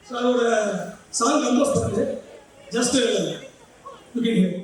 So அதோட song compose பண்ணது just looking here.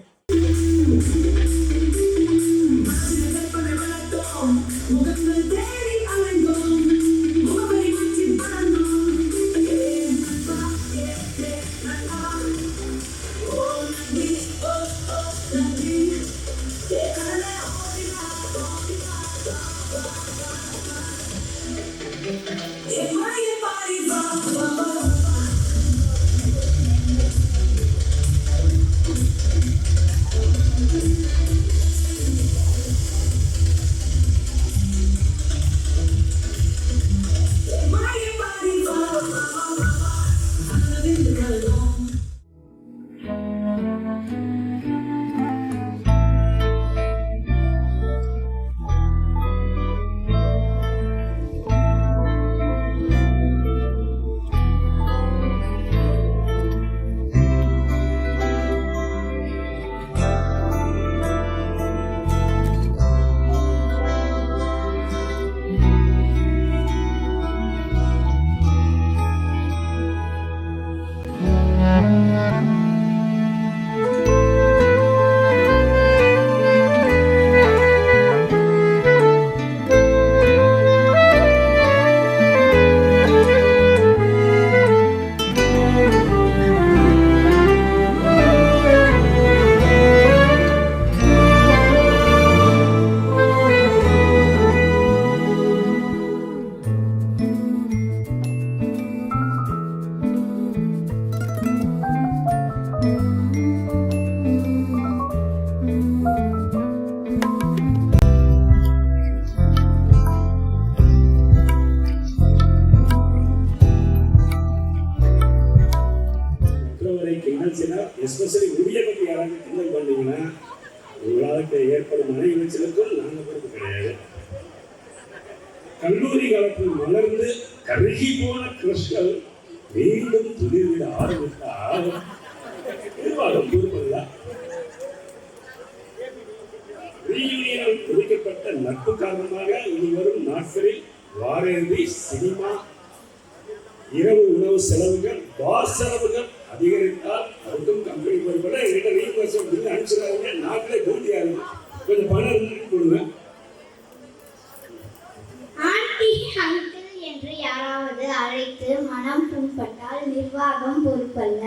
Especially உரிய பற்றி யாராவது கிண்டல் பண்ணீங்கன்னா உங்களால் ஏற்படும் மன இணைச்சலுக்கும் நாங்கள் பொறுப்பு கிடையாது. கல்லூரி காலத்தில் மலர்ந்து கருகி போன கிறிஸ்டல் மீண்டும் துளிர்விட ஆரம்பித்தால் நிர்வாகம் பொறுப்பதுதான். ரீயூனியனில் ஒதுக்கப்பட்ட நட்பு காரணமாக இனி வரும் நாட்களில் வார இறுதி சினிமா, இரவு உணவு செலவுகள், பார் செலவுகள் அதிகரித்தால் அதுக்கும் கம்பெனி பொறுப்பட எங்கிட்ட ரீபர்சன் அனுப்பிச்சிடாதீங்க. நாட்டிலே போட்டியாரு கொஞ்சம் பணம் இருந்து கொடுங்க. ஆண்டி அங்கிள் என்று யாராவது அழைத்து மனம் புண்பட்டால் நிர்வாகம் பொறுப்பல்ல.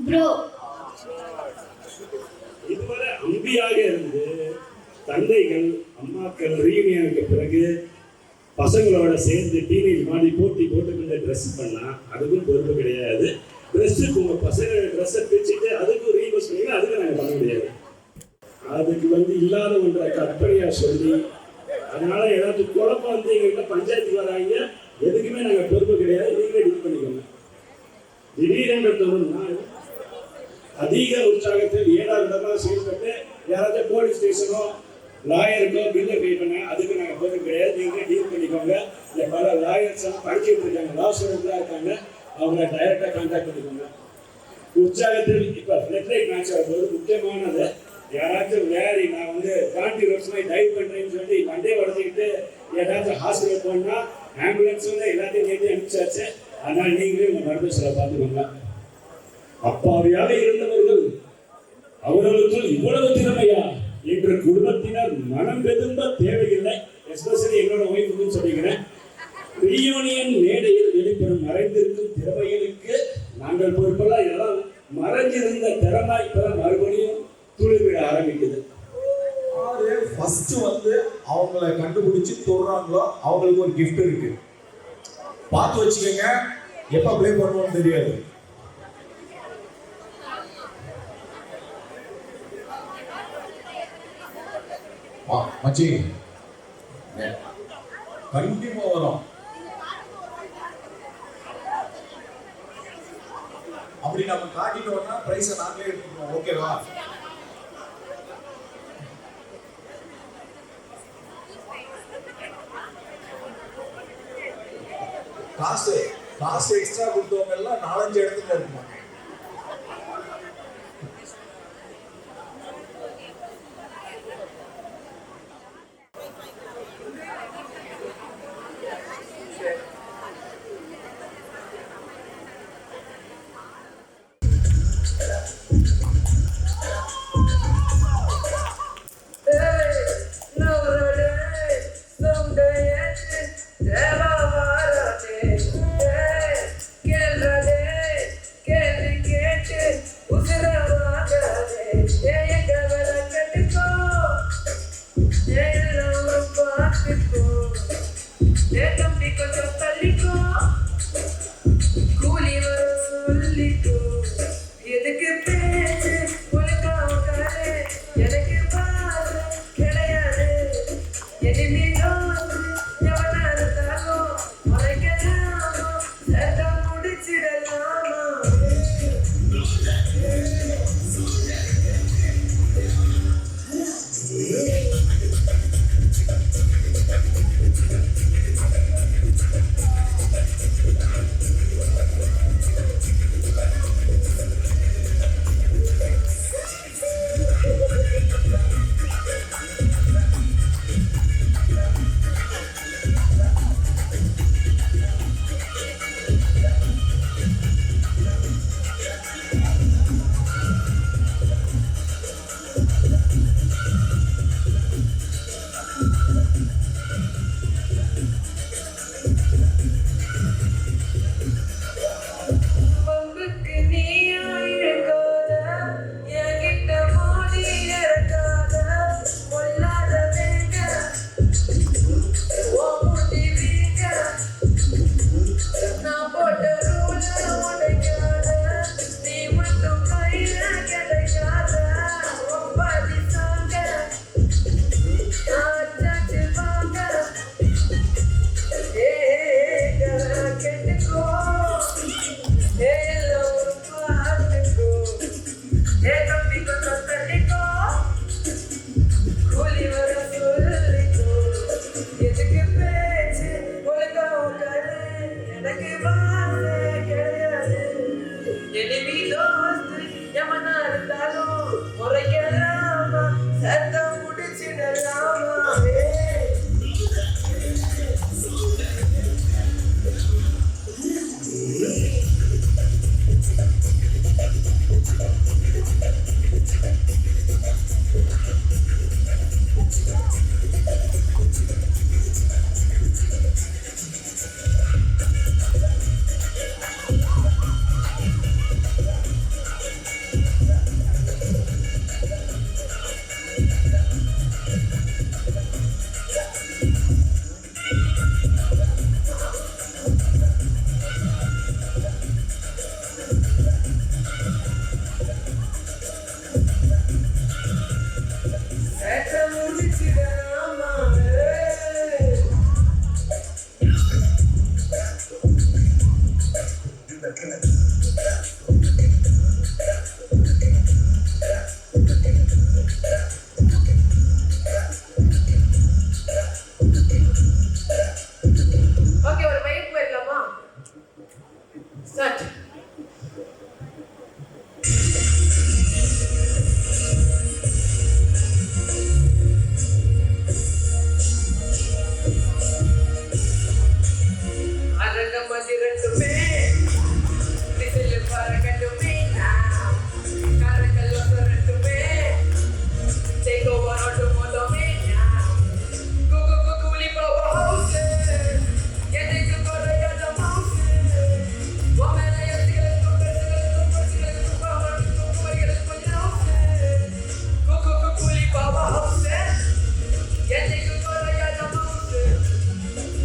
ப்ரோ இதுவரை அம்பியாக இருந்து தந்தைகள் அம்மாக்கள் ரீயூனியனுக்கு பிறகு பசங்களோட சேர்ந்து டீனேஜ் மாதிரி போட்டி போட்டுக்கிட்டு ட்ரெஸ் பண்ணா அதுக்கும் பொறுப்பு கிடையாது. ட்ரெஸ்ஸுக்கு உங்கள் பசங்க ட்ரெஸ்ஸை பிரிச்சுட்டு அதுக்கும் ரீயூஸ் பண்ணிங்கன்னா அதுக்கும் நாங்கள் பண்ண முடியாது. அதுக்கு இல்லாத ஒன்றை கற்பனையாக சொல்லி அதனால ஏதாவது குழப்பம் எங்கள்கிட்ட பஞ்சாயத்துக்கு வராங்க, எதுக்குமே நாங்கள் பொறுப்பு கிடையாது. நீங்களே டீல் பண்ணிக்கோங்க. திடீரென்று தோணும்னா அதிக உற்சாகத்தில் 7வது இடமா செயல்பட்டு யாராவது போலீஸ் ஸ்டேஷனோ லாயருக்கோ பில்லை பே பண்ண அதுக்கு நாங்கள் பொறுப்பு கிடையாது. நீங்களே டீல் பண்ணிக்கோங்க. இல்லை பல லாயர்ஸ் எல்லாம் படிச்சுட்டு இருக்காங்க, லா ஸ்டூடெண்ட்லாம் இருக்காங்க, அவங்க டைரக்டாக கான்டாக்ட் பண்ணிக்கோங்க. உற்சாகத்தில் இப்போ ஃப்ளட் லைட் மேட்ச் ஆகும்போது முக்கியமானது யாராச்சும் வேறு நான் காண்டி ரோட்ஸ் மாதிரி டைவ் பண்ணுறேன்னு சொல்லி வண்டியை உடச்சிக்கிட்டு ஏதாச்சும் ஹாஸ்பிட்டல் போனால் ஆம்புலன்ஸ் எல்லாத்தையும் நேர்த்தி அனுப்பிச்சாச்சு. அதனால் நீங்களே உங்கள் மருத்துவ செலவை பார்த்துக்கோங்க. அப்பாவியாக இருந்தவர்கள் அவர்களுக்குள் இவ்வளவு திறமையா என்று குடும்பத்தினர் மனம் பெரும்ப தேவையில்லை. எஸ்பெஷலி என்னோட ஒய்ஃபுக்குன்னு சொல்லிக்கிறேன். ரீயூனியன் மேடையில் வெளிப்படும் மறைந்திருக்கும் திறமைகளுக்கு நாங்கள் பொறுப்பெல்லாம் இதெல்லாம் மறைஞ்சிருந்த திறமை இப்பதான் மறுபடியும் துளிர்விட ஆரம்பிக்குது. ஃபர்ஸ்ட் அவங்கள கண்டுபிடிச்சு தொடுறாங்களோ அவங்களுக்கு ஒரு கிஃப்ட் இருக்கு, பார்த்து வச்சுக்கோங்க. எப்ப ப்ளே பண்ணுவோம்னு தெரியாது. மச்சி கண்டிப்பா வரும். அப்படி நம்ம காட்டிட்டோம்னா பிரைஸை நாங்களே எடுத்துக்கணும். ஓகேவா? காசு எக்ஸ்ட்ரா கொடுத்தவங்க எல்லாம் 4-5 இடத்துல இருப்பாங்க. ஓகே, ஒரு பையன் போயிடலாமா? ஸ்டார்ட். அரங்கமதிரட்டுமே திசில் பறக்கட்டுமே கரக்கல்ல சரட்டுமே take over auto motoமே குகு குகுலி பாபா ஹவுஸ் எதுக்கு கொலையாத மவுஸ் வமேல எதுக்கு கொலையாத பாபா குகுலி பாபா ஹவுஸ் எதுக்கு கொலையாத மவுஸ்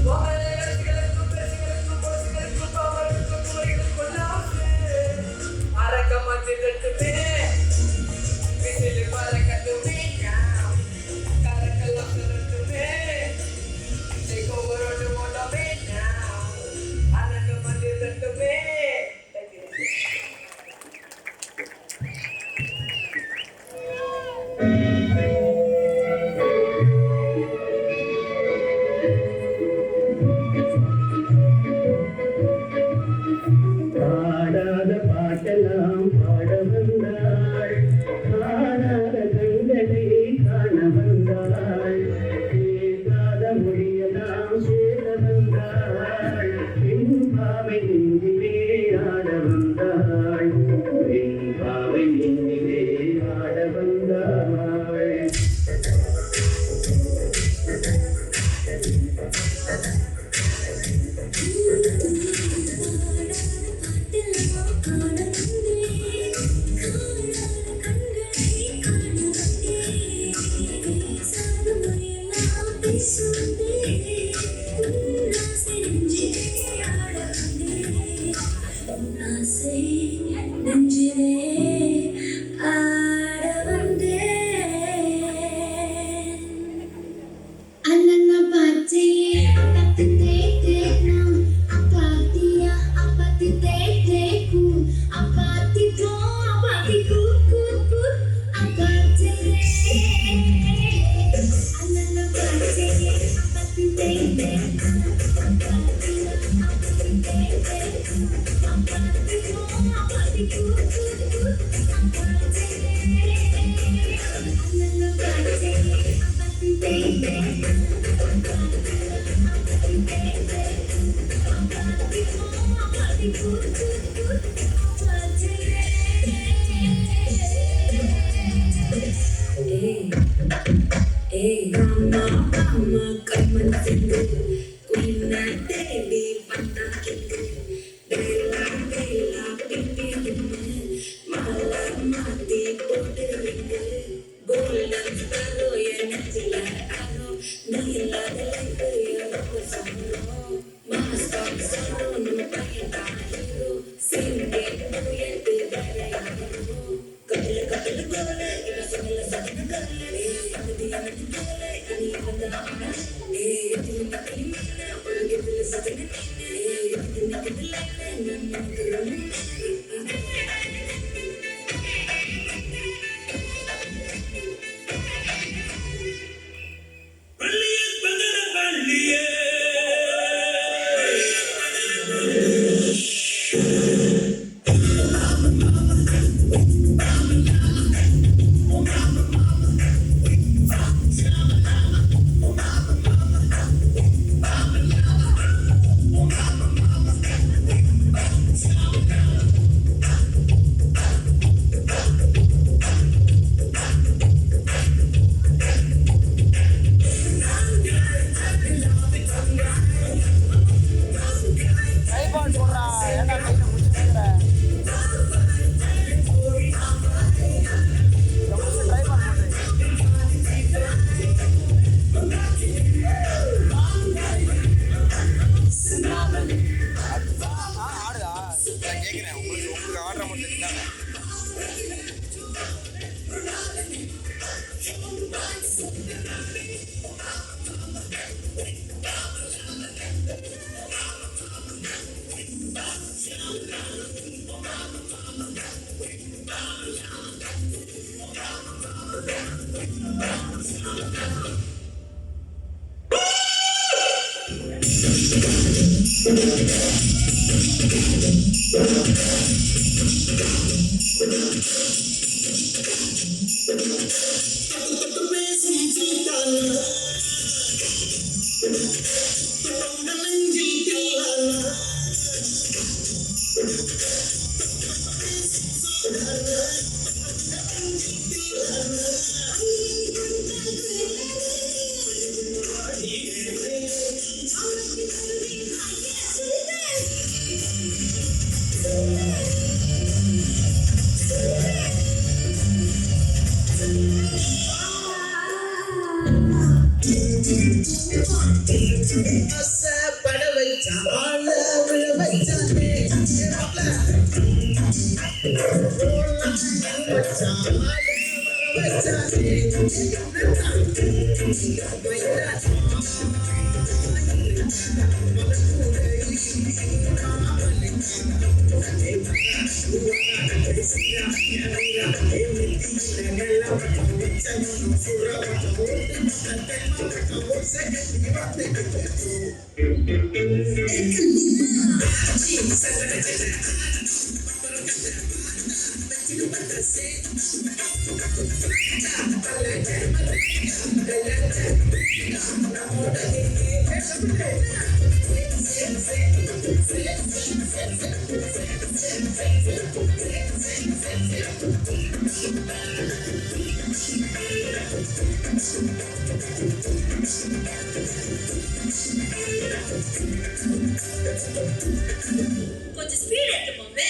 வமேல அரங்கமதிரட்டுமே விசில் பறக்கட்டுமே கரக்கல்ல சரட்டுமே take over auto motoமே அரங்கமதிரட்டுமே. பாடாத பாட்டெல்லாம் பாட வந்தாள், காணாத கண்களை காண வந்தாள், பேசாத மொழியெல்லாம் சேர வந்தாள், பெண் பாவை நெஞ்சிலே ஆட வந்தாள், பெண் பாவை நெஞ்சிலே ஆட வந்தாள். நெஞ்சிலே ஆட வந்தேன். அண்ணன பாத்தியே அப்பத்தி தேனா அப்பாத்தியா அப்பத்தி தேகு அப்பாத்தி கோ அப்பாத்தி கு கு கு அப்பாத்தியே அண்ணன பாத்தியே அப்பத்தி தேனா அப்பாத்தியா அப்பத்தி தேகு அப்பாத்தி கோ அப்பாத்தி கு கு கு அப்பாத்தியே அண்ணன பாத்தியே அப்பத்தி தேனா கொஞ்சம் ஸ்பீட் எடுத்துப்போமே.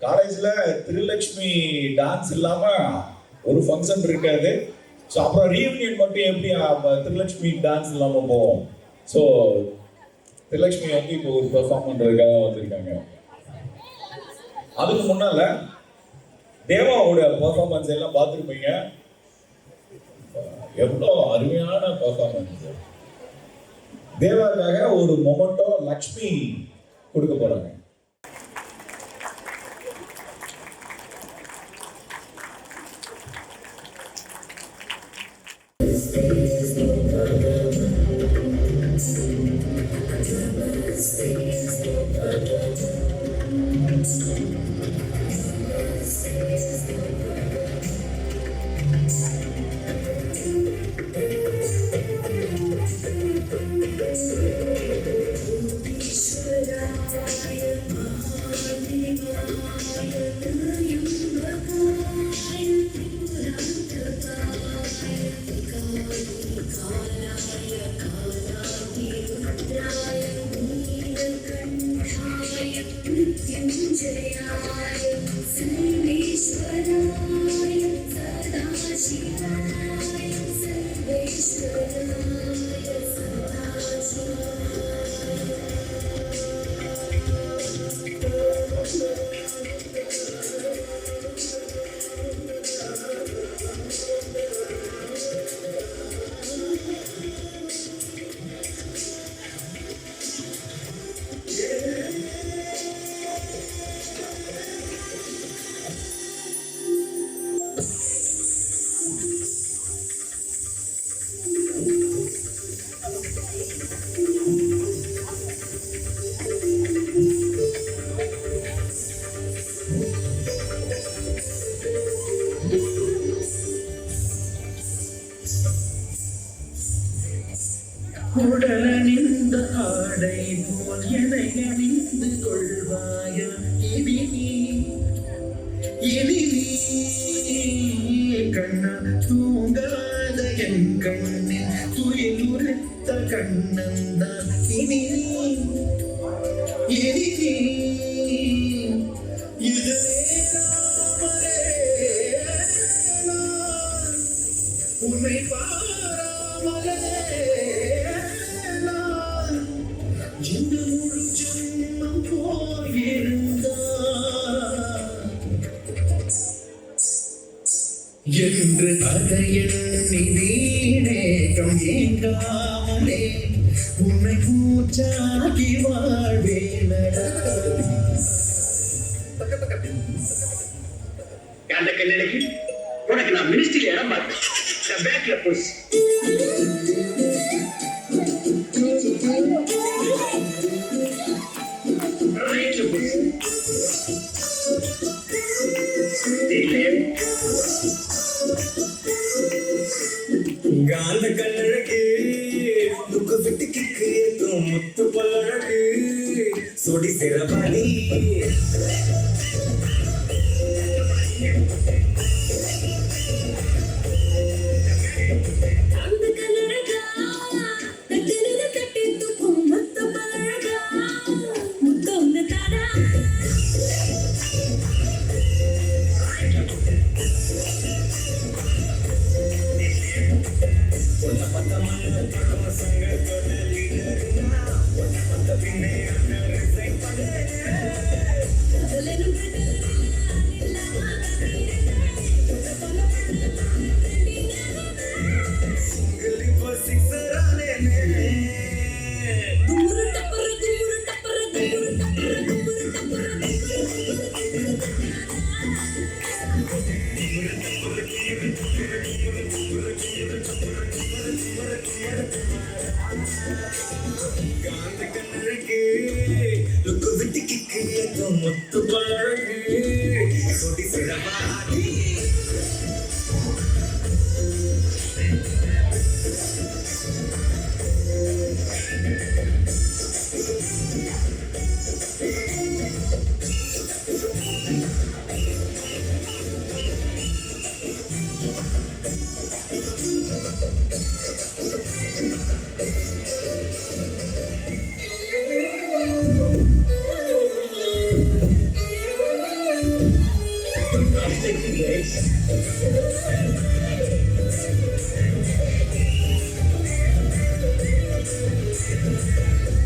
காலேஜ்ல திருலக்ஷ்மி டான்ஸ் இல்லாம ஒரு ஃபங்க்ஷன் இருக்காது. ஸோ அப்புறம் ரீயூனியன் மட்டும் எப்படி திருலக்ஷ்மி டான்ஸ் இல்லாம போவோம். ஸோ திருலக்ஷ்மி வந்து இப்போ ஒரு பெர்ஃபார்ம் பண்றதுக்காக வந்திருக்காங்க. அதுக்கு முன்னால தேவாவோட பெர்ஃபார்மன்ஸ் எல்லாம் பார்த்துருப்பீங்க. எவ்வளோ அருமையான பெர்ஃபார்மன்ஸ். தேவாவுக்காக ஒரு மொமெண்டோ லக்ஷ்மி கொடுக்க போறாங்க. இனி நீ கண்ணா தூங்காத என் கண்ணில் துயில் உரைத்த கண்ணந்தான் இனி நீ இதுவே நான் உன்னை பாராமலே நான் இந்த முழு ஜென்மம் போயிருந்தான் என்று அதை எண்ணி நீனேகம் ஏங்காமலே உன்னை மூச்சாகி வாழ்வேனடா. அந்த கல்லறைக்கு உனக்கு நான் மினிஸ்ட்ரியில் இடம் பார்த்தேன். பேக்ல புஷ் ரைட்ல புஷ் காந்த கண்ணழகு துக்கு விட்டு கிக்கு ஏத்தும் முத்து பல்லழகு சொடி சிறபாடி அந்த கல்லழகா கட்டிலில கட்டி தூக்கும் முத்த பழகா முத்தொன்னு தாடா முத்து பழகு சொடி சிறபாடி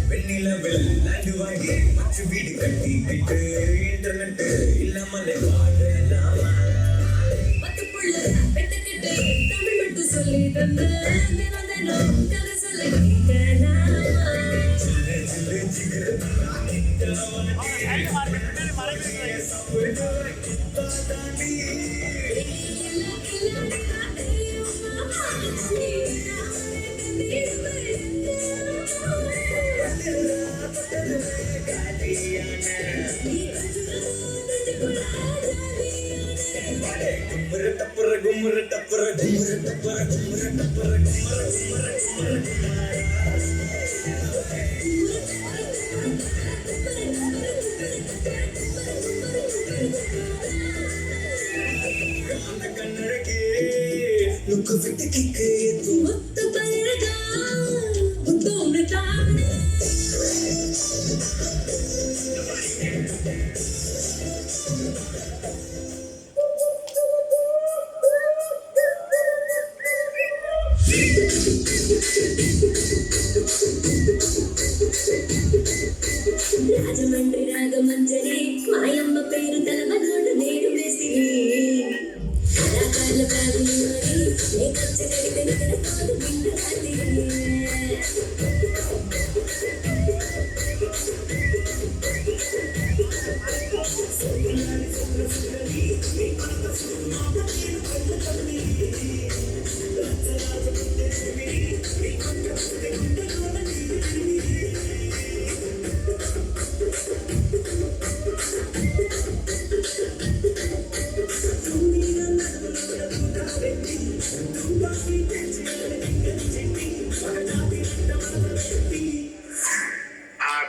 வெண்ணிலவில் லேண்டு வாங்கி மச்சு வீடு கட்டிக்கிட்டு இன்டர்நெட் இல்லாமலே வாழலாமா பத்துக்குள்ள பெட்டுக்கிட்டு தமிழ் மட்டும் சொல்லி தந்து தினம் தினம் கதை சொல்ல கேட்கலாமா சில்லு ஜிகர் குமுற டப்புற குமுற டப்புற குமுற டப்புற குமுற டப்புற குமுற குமுற அந்த கண்ணழகே லுக்கு விட்டு கிக்கு முத்து பழகா முத்தொன்னு தாடா రాజమండ్రి రాగమంజరి మాయమ్మ పేరు తలమనోడు నేడు వేసిరి కళాకారుల ప్రాణులు మరి నే కచ్చగడి వెనుకల తోడు బిందు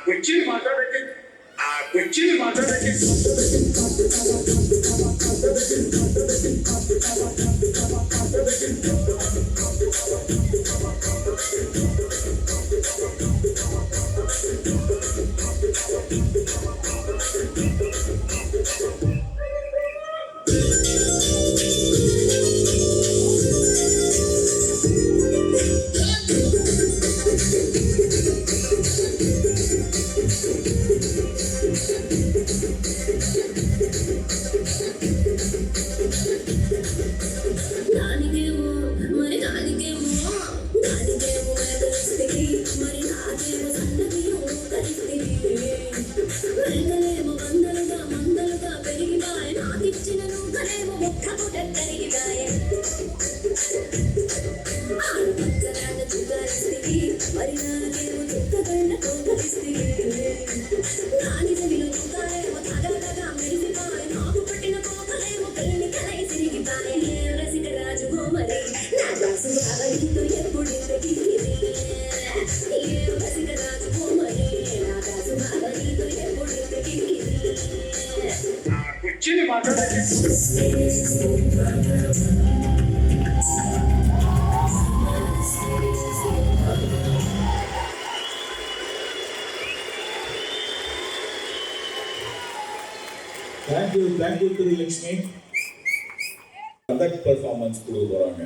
కుర్చీలు మాట్లాడಕ್ಕೆ దానికేమో మరి దానికేమో ఎదురుస్తుంది మరి నాకేమో సందడియో కలిస్తుంది వెనకలేమో మందలుగా పెరిగిపాయ నాకిచ్చిన నూకలేమో ముక్క పుట్ట కరిగిపాయ ఆడు పక్కరాట చుగారిస్తుంది మరి నాకేమో చుక్కగండ కోకరిస్తుంది నాని చెవిలో చుక్కాలేమో తగలగా మెరిసిపాయ నాకు పట్టిన కోకలేమో పెళ్లి కలై తిరిగిపాయ రసిక రాజు మరి నా దాసు బావలితో ఎప్పుడు రసిక రాజు మరి నా దాసు బావలితో ఎప్పుడు కూర్చుని మాట్లాడండి. தேங்க்யூ திருலட்சுமி. அந்த பெர்ஃபார்மன்ஸ் கொடுக்க போறாங்க.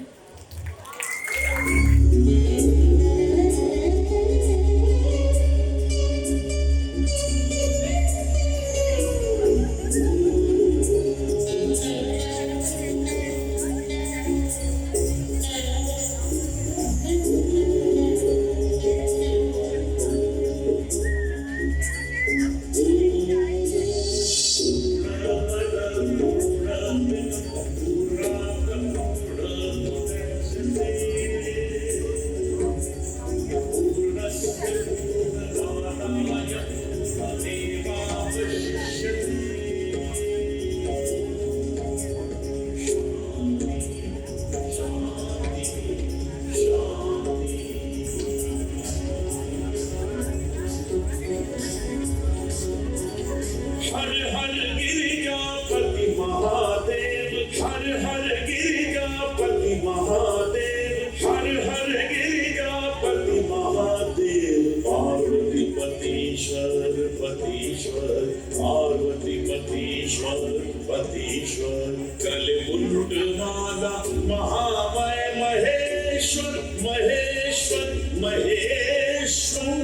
हर हर गिरिजापति महादेव, हर हर गिरिजापति महादेव, हर हर गिरिजापति महादेव, पार्वती पतीश्वर पतीश्वर, पार्वती पतीश्वर पतीश्वर, कले मुंड माला महामय महेश्वर महेश्वर महेश्वर।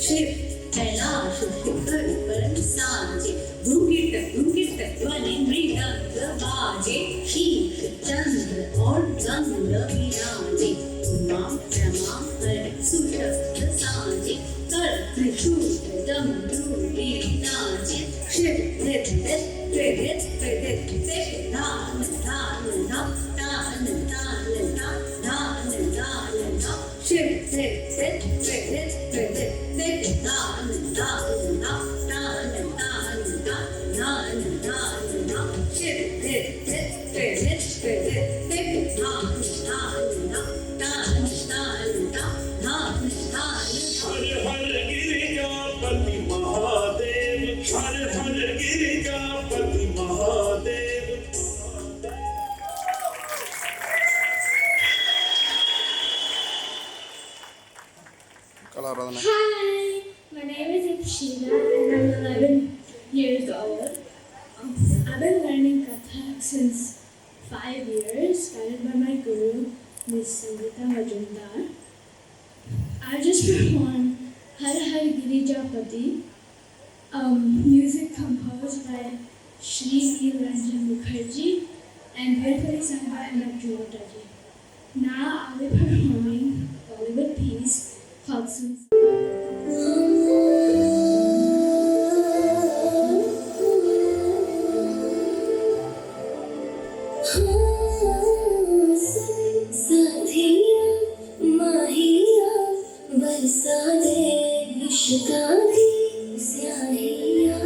शिव कैलाश शिखर पर साजे घुंगिट ध्वनि मृदंग बाजे शीश चंद्र और गंध विराजे उमा रमा हर सुशस्त्र साजे कर त्रिशूल डमरू नाचे शिव हृत दान दान दान दान दान दान दान शिव हृत हर हर गिरिजापति महादेव, हर हर Girijapati Mahadev. Hi, my name is Ipshina and I'm 11 years old. I've been learning Kathak since 5 years, guided by my guru, Miss Sangeeta Majumdar. I just performed Har Har Girijapati, music composed by Shri Ranjan Mukherjee and prayerfully sung by Anup Juwata. Now I'll be performing Bollywood piece called Sun. साथिया माहिया बरसा दे इश्क़ा की स्याहिया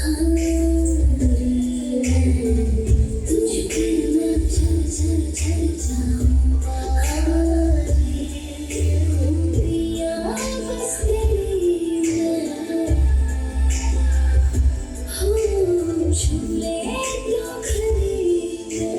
रंग जाऊं तुझे मैं चल जाऊं पिया बस तेरी झूले तो खरीदे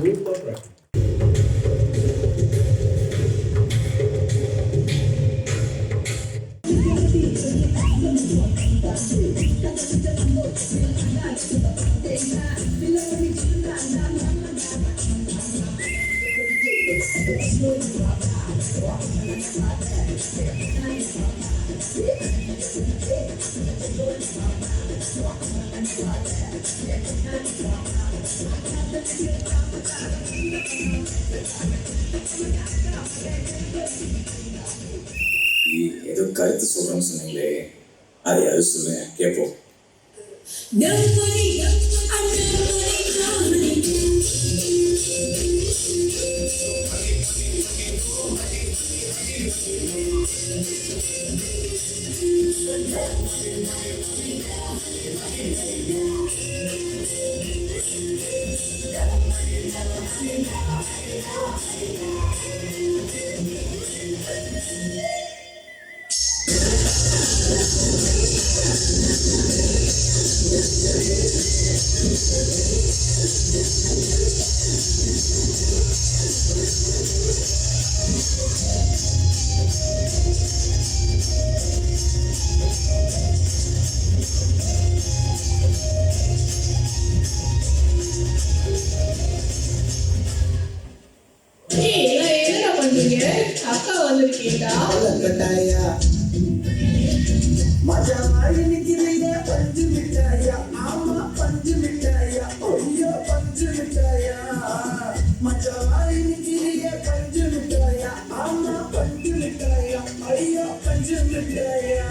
சூப்பர் ப்ராக்டிஸ். ஏதோ கருத்து சொல்றேன்னு சொன்னீங்களே, அது யாரு சொல்லுங்க கேட்போம். என்னடா பண்றீங்க? அக்கா வந்திருக்கீங்களா? கட்டாயா மஜா மாதிரி நிக்கிறீங்க பஞ்சு மிட்டாயா ஆமா பஞ்சு மிட்டாயா ஐயோ பஞ்சு மிட்டாயா மஜா மாதிரி நிக்கிறீங்க பஞ்சு மிட்டாயா ஆமா பஞ்சு மிட்டாயா ஐயோ பஞ்சு மிட்டாயா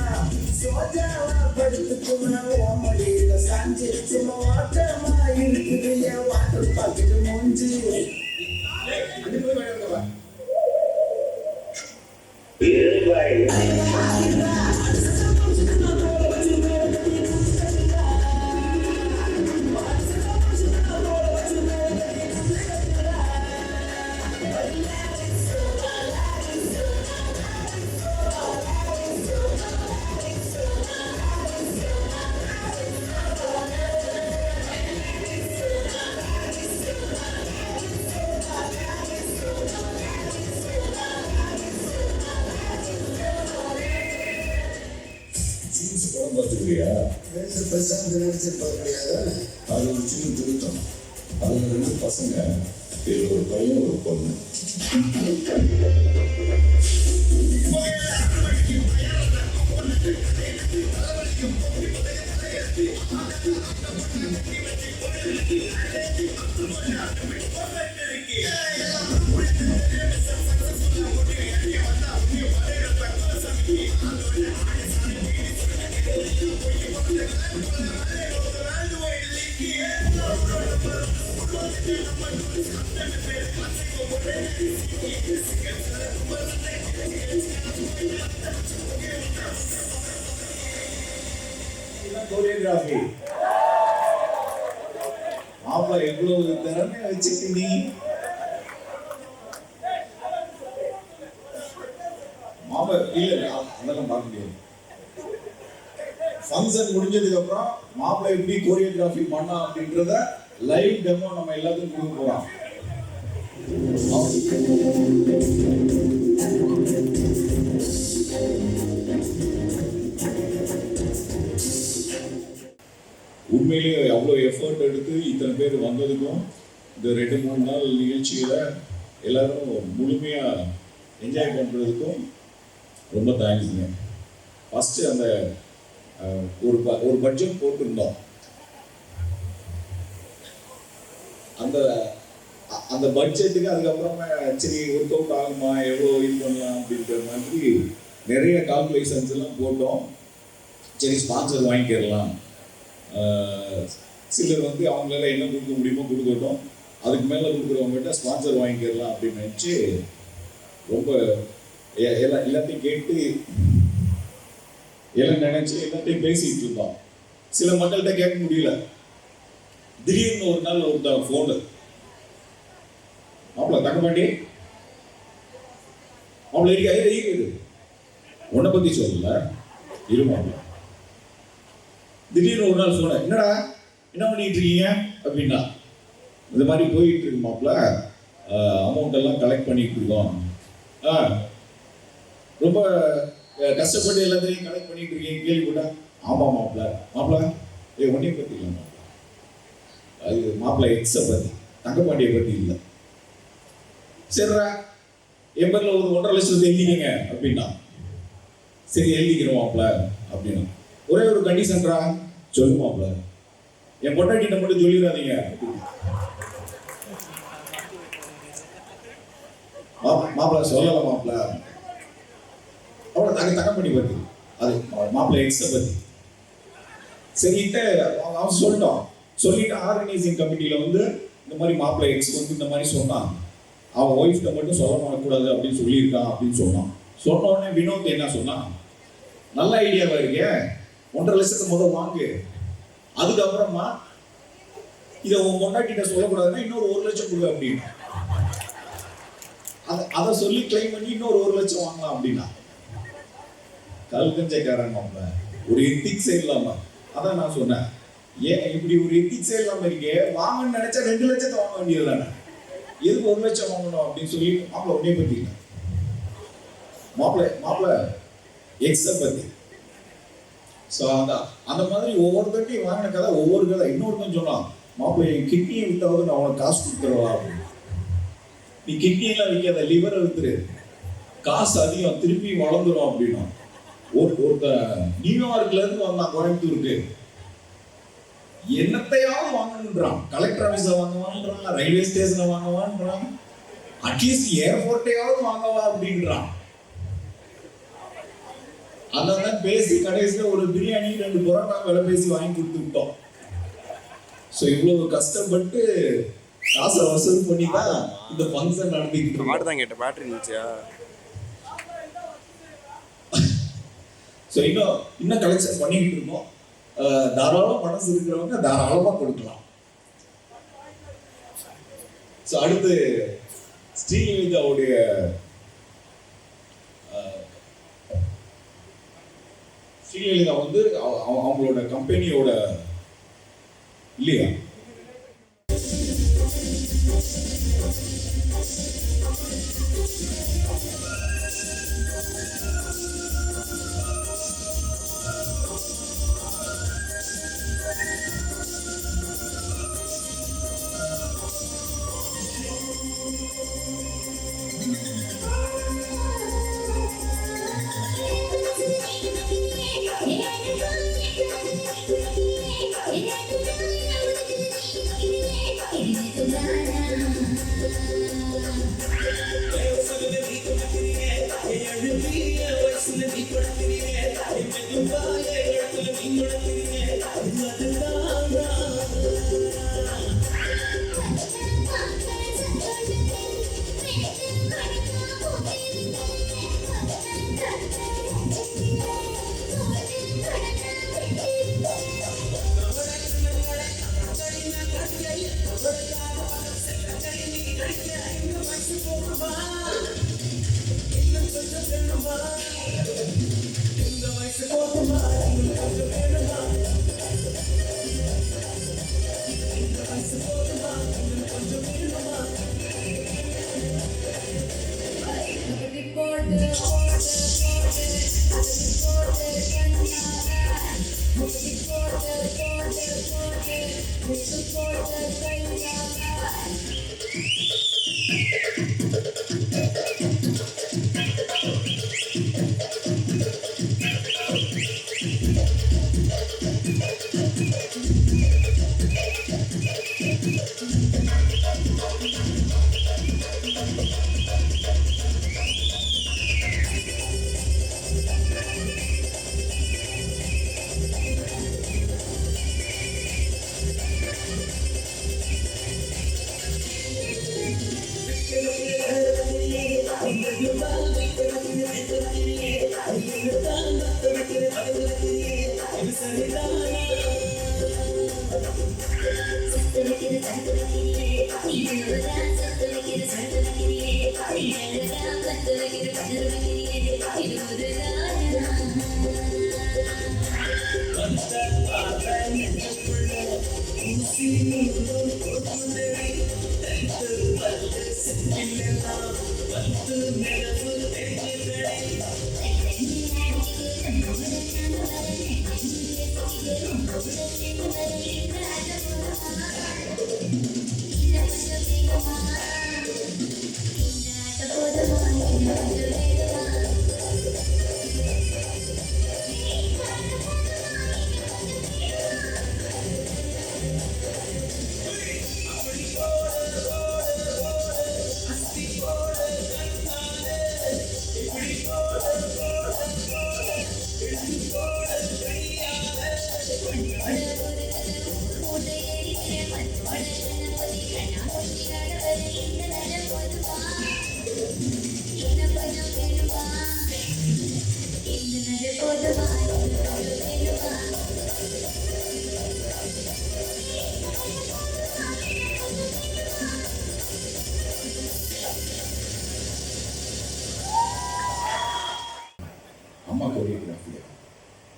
சோஜாவா படுத்துக்குமா ஓமடியில சாஞ்சி சும்மா வாட்டமா இருக்குது என் வாட்டர் பாக்கெட் மூஞ்சி படம் பார்த்துக்கிறியா? பிரசாந்த் நினைச்சிருப்பாரு முடியாதா? அது ஒரு சின்ன திருத்தம். அதுல 2 பசங்க, இதுல ஒரு பையன் ஒரு பொண்ணு. கோரியோகிராஃபி மாப்பிள்ள எவ்வளவு திறமைய வச்சுட்டு நீ மாப்பிள்ள இல்ல அதெல்லாம் பார்க்க முடியாது. ஃபங்க்ஷன் முடிஞ்சதுக்கு அப்புறம் மாப்பிள்ள எப்படி கோரியோகிராஃபி பண்ணா அப்படின்றத லைவ் டெமோ நம்ம எல்லாத்துக்கும் கொடுக்க போறோம். உண்மையிலேயே அவ்வளோ எஃபர்ட் எடுத்து இத்தனை பேர் வந்ததுக்கும் இந்த 2-3 நாள் நிகழ்ச்சியில எல்லாரும் முழுமையா என்ஜாய் பண்றதுக்கும் ரொம்ப தேங்க்ஸுங்க. ஃபர்ஸ்ட் அந்த ஒரு பட்ஜெட் போட்டிருந்தோம். அந்த பட்ஜெட்டுக்கு அதுக்கப்புறமா சரி ஒர்க் அவுட் ஆகுமா, எவ்வளோ இது பண்ணலாம் அப்படின்ற மாதிரி நிறைய கால்குலேஷன்ஸ் எல்லாம் போட்டோம். சரி ஸ்பான்சர் வாங்கிக்கிறலாம், சிலர் வந்து அவங்களால என்ன கொடுக்க முடியுமோ கொடுக்கட்டும், அதுக்கு மேலே கொடுக்குறவங்ககிட்ட ஸ்பான்சர் வாங்கிக்கிறலாம் அப்படின்னு நினச்சி ரொம்ப எல்லாத்தையும் கேட்டு எல்லாம் நினைச்சு எல்லாத்தையும் பேசிட்டு இருந்தோம். சில மக்கள்கிட்ட கேட்க முடியல. திடீர்னு ஒரு நாள் ஒருத்தர் ஃபோனு, மாப்பிள்ள தங்கமாண்டி மாப்பிள்ள இருக்குது உன்னை பத்தி சொல்லல இருமாப்பிள்ள. திடீர்னு ஒரு நாள் சொன்ன, என்னடா என்ன பண்ணிட்டு இருக்கீங்க அப்படின்னா, இந்த மாதிரி போயிட்டு இருக்கு மாப்பிள்ள, அமௌண்ட் எல்லாம் கலெக்ட் பண்ணிட்டு இருக்கோம். ரொம்ப கஷ்டப்பட்டு எல்லாத்தையும் கலெக்ட் பண்ணிட்டு இருக்கீங்க கேள்விப்பட்டா. ஆமா மாப்பிள்ள ஒன்னே பத்தி இல்லை மாப்பிள்ள, அது மாப்பிள்ள எக்ஸை பத்தி, தங்கப்பாண்டியை பத்தி இல்லை. சரிடா, என் பேர்ல ஒரு 1.5 லட்சத்தை எழுதிக்கங்க அப்படின்னா. சரி எழுதிக்கிறோம் மாப்பிள்ள அப்படின்னா. ஒரே ஒரு கண்டிஷன்ரா, சொல்லு மாப்பிள்ள, என் பொண்டாட்டிட்ட மட்டும் சொல்லிடாதீங்க. மாப்பிள்ள சொல்லல மாப்பிள்ள, அவ்வளோ தங்கப்பாண்டி பத்தி, அது மாப்பிள்ள எக்ஸை பத்தி. சரிட்டு அவன் சொல்லிட்டான். சொல்லிட்டு ஆர்கனைசிங் கமிட்டியில வந்து இந்த மாதிரி மாப்பிள்ளை எக்ஸ் வந்து இந்த மாதிரி சொன்னான், அவன் ஒய்ஃப்ட மட்டும் சொல்ல பண்ணக்கூடாது அப்படின்னு சொல்லியிருக்கான் அப்படின்னு சொன்னான். சொன்ன உடனே வினோத் என்ன சொன்னான், நல்ல ஐடியாவா இருக்கே, 1.5 லட்சத்தை முதல் வாங்கு, அதுக்கப்புறமா இதை உன் பொண்டாட்டிட்ட சொல்லக்கூடாதுன்னா இன்னொரு 1 லட்சம் கொடு அப்படின்னு. அதை சொல்லி கிளைம் பண்ணி இன்னொரு 1 லட்சம் வாங்கலாம் அப்படின்னா. கல்கஞ்சக்காரன் மாப்பிள்ள, ஒரு எத்திக்ஸே இல்லாம. அதான் நான் சொன்னேன், ஏன் இப்படி ஒரு எத்திக்ஸே இல்லாம இருக்கே, வாங்கன்னு நினைச்சா 2 லட்சத்தை வாங்க வேண்டியது தானே, எதுக்கு 1 லட்சம் வாங்கணும் அப்படின்னு சொல்லி மாப்பிள்ள உடனே பத்தி இல்லை. மாப்பிள்ள எக்ஸை பத்தி. ஸோ அந்த மாதிரி ஒவ்வொருத்தையும் வாங்கின கதை ஒவ்வொரு கதை. இன்னொருத்தன் சொன்னான், மாப்பிள்ளை என் கிட்னியை வித்தாவது நான் அவனுக்கு காசு கொடுத்துருவா அப்படின்னு. நீ கிட்னியெல்லாம் விற்காத, லிவரை வித்துரு, காசு அதிகம், திருப்பி வளர்ந்துடும் அப்படின்னா. ஒருத்த நியூயார்க்ல இருந்து வந்தான் கோயம்புத்தூருக்கு, என்னத்தையாவது வாங்கணுன்றான். கலெக்டர் ஆஃபீஸை வாங்குவான்றான், ரயில்வே ஸ்டேஷனை வாங்குவான்றான், அட்லீஸ்ட் ஏர்போர்ட்டையாவது வாங்கவா அப்படின்றான். அதான் பேசி கடைசியில் ஒரு பிரியாணி 2 பரோட்டா விலை பேசி வாங்கி கொடுத்து விட்டோம். ஸோ இவ்வளவு கஷ்டப்பட்டு காசை வசூல் பண்ணி தான் இந்த ஃபங்க்ஷன் நடத்திக்கிட்டு இருக்கோம். தான் கேட்ட பேட்டரி இருந்துச்சா. ஸோ இன்னும் கலெக்ஷன் பண்ணிக்கிட்டு இருக்கோம். தாராளமாக மனசு இருக்கிறவங்க தாராளமாக கொடுக்கலாம். ஸோ அடுத்து ஸ்ரீலலிதாவுடைய ஸ்ரீலலிதா வந்து அவங்களோட கம்பெனியோட இல்லையா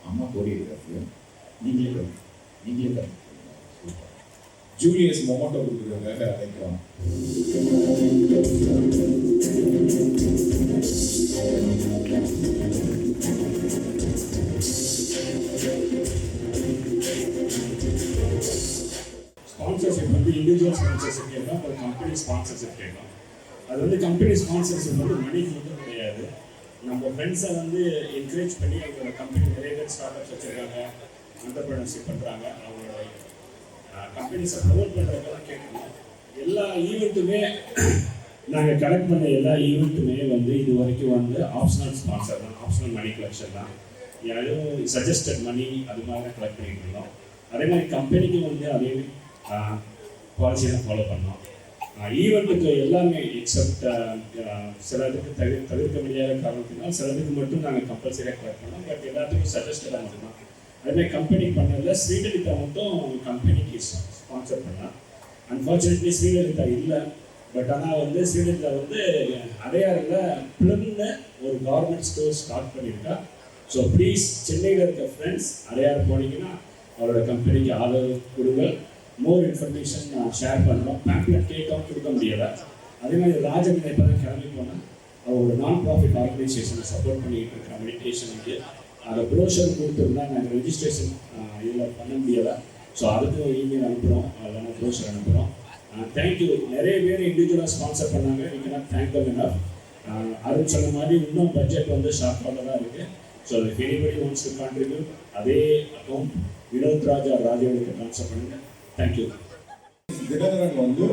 அம்மா கோரியோகிராஃபியா நீங்களே ஜூலியஸ் மொமெண்டோ கொடுக்குறவங்க அழைக்கலாம். ஸ்பான்சர்ஷிப் வந்து இண்டிவிஜுவல் ஸ்பான்சர்ஷிப் கேட்கலாம், அப்புறம் கம்பெனி ஸ்பான்சர்ஷிப் கேட்கலாம். அது வந்து கம்பெனி ஸ்பான்சர்ஷிப் வந்து மணிக்கு மட்டும் கிடையாது. நம்ம ஃப்ரெண்ட்ஸை வந்து என்கரேஜ் பண்ணி அவங்களோட கம்பெனி நிறைய பேர் ஸ்டார்ட் அப்ஸ் வச்சுருக்காங்க, என்டர்பிரினர்ஷிப் பண்ணுறாங்க, அவங்களோட கம்பெனிஸை ப்ரொமோட் பண்ணுறதுக்கெல்லாம் கேட்கணும். எல்லா ஈவெண்ட்டுமே நாங்கள் கலெக்ட் பண்ண எல்லா ஈவெண்ட்டுமே வந்து இது வரைக்கும் வந்து ஆப்ஷனல் ஸ்பான்சர் தான், ஆப்ஷனல் மணி கலெக்ஷன் தான். யாரும் சஜஸ்டட் மணி அது மாதிரி தான் கலெக்ட் பண்ணிட்டு இருந்தோம். அதே மாதிரி கம்பெனிக்கும் வந்து அதே பாலிசியை தான் ஃபாலோ பண்ணோம். ஈவெண்ட்டுக்கு எல்லாமே எக்ஸப்ட் சில இதுக்கு தவிர்க்க முடியாத காரணத்தினால் சிலதுக்கு மட்டும் நாங்கள் கம்பல்சரியாக கலெக்ட் பண்ணோம். பட் எல்லாத்துக்கும் சஜஸ்டடாக மட்டும்தான். அதுமாதிரி கம்பெனி பண்ணதில் ஸ்ரீலலிதா மட்டும் கம்பெனிக்கு ஸ்பான்சர் பண்ணலாம். அன்ஃபார்ச்சுனேட்லி ஸ்ரீலலிதா இல்லை. பட் ஆனால் வந்து ஸ்ரீலலிதா வந்து அடையாறில் பிளம்னு ஒரு கவர்மெண்ட் ஸ்டோர் ஸ்டார்ட் பண்ணியிருக்கா. ஸோ ப்ளீஸ் சென்னையில் இருக்க ஃப்ரெண்ட்ஸ் அடையாறு போனீங்கன்னா அவரோட கம்பெனிக்கு ஆதரவு கொடுங்க. மோர் இன்ஃபர்மேஷன் நான் ஷேர் பண்ணுறோம். பேம்ப்ளெட் கேட்காம கொடுக்க முடியலை. அதே மாதிரி ராஜன் இப்போ தான் கிளம்பி போனேன். அவரோட நான் ப்ராஃபிட் ஆர்கனைசேஷனை சப்போர்ட் பண்ணிக்கிட்டு இருக்கிற மெடிடேஷனுக்கு அதை ப்ரோஷர் கொடுத்துருந்தா நாங்கள் ரெஜிஸ்ட்ரேஷன் இதில் பண்ண முடியலை. ஸோ அதுக்கு இமெயில் அனுப்புகிறோம், அதெல்லாம் ப்ரோஷர் அனுப்புகிறோம். தேங்க்யூ. நிறைய பேர் இண்டிவிஜுவலாக ஸ்பான்சர் பண்ணாங்க. We cannot thank them enough. Arun சொன்ன மாதிரி இன்னும் பட்ஜெட் வந்து ஷார்ப்பாக தான் இருக்குது. So if anybody wants to contribute அதே அக்கௌண்ட் வினோத் ராஜா ராஜாவுக்கு ட்ரான்ஸ்ஃபர் பண்ணுங்கள். தேங்க்யூ. தினகரன் வந்து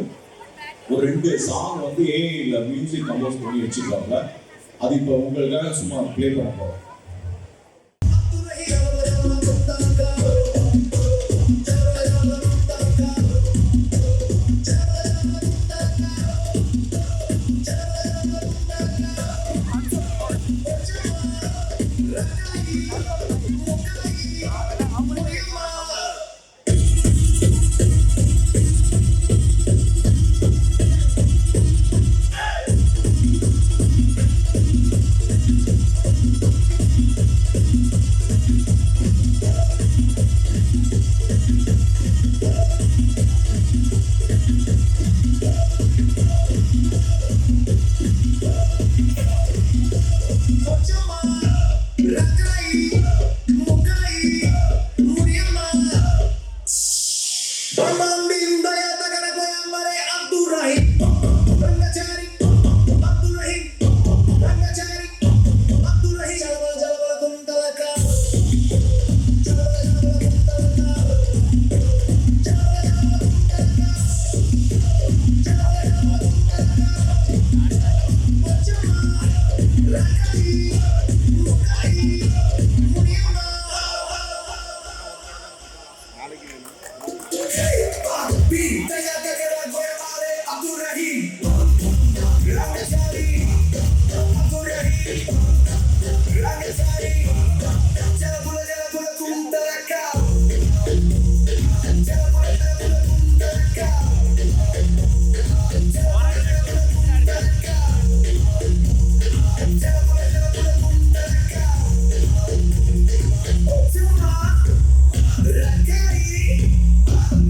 ஒரு 2 சாங் வந்து ஏஐல மியூசிக் கம்போஸ் பண்ணி வச்சிருக்காங்க. அது இப்போ உங்களுக்காக சும்மா ப்ளே பண்ண போகிறோம்.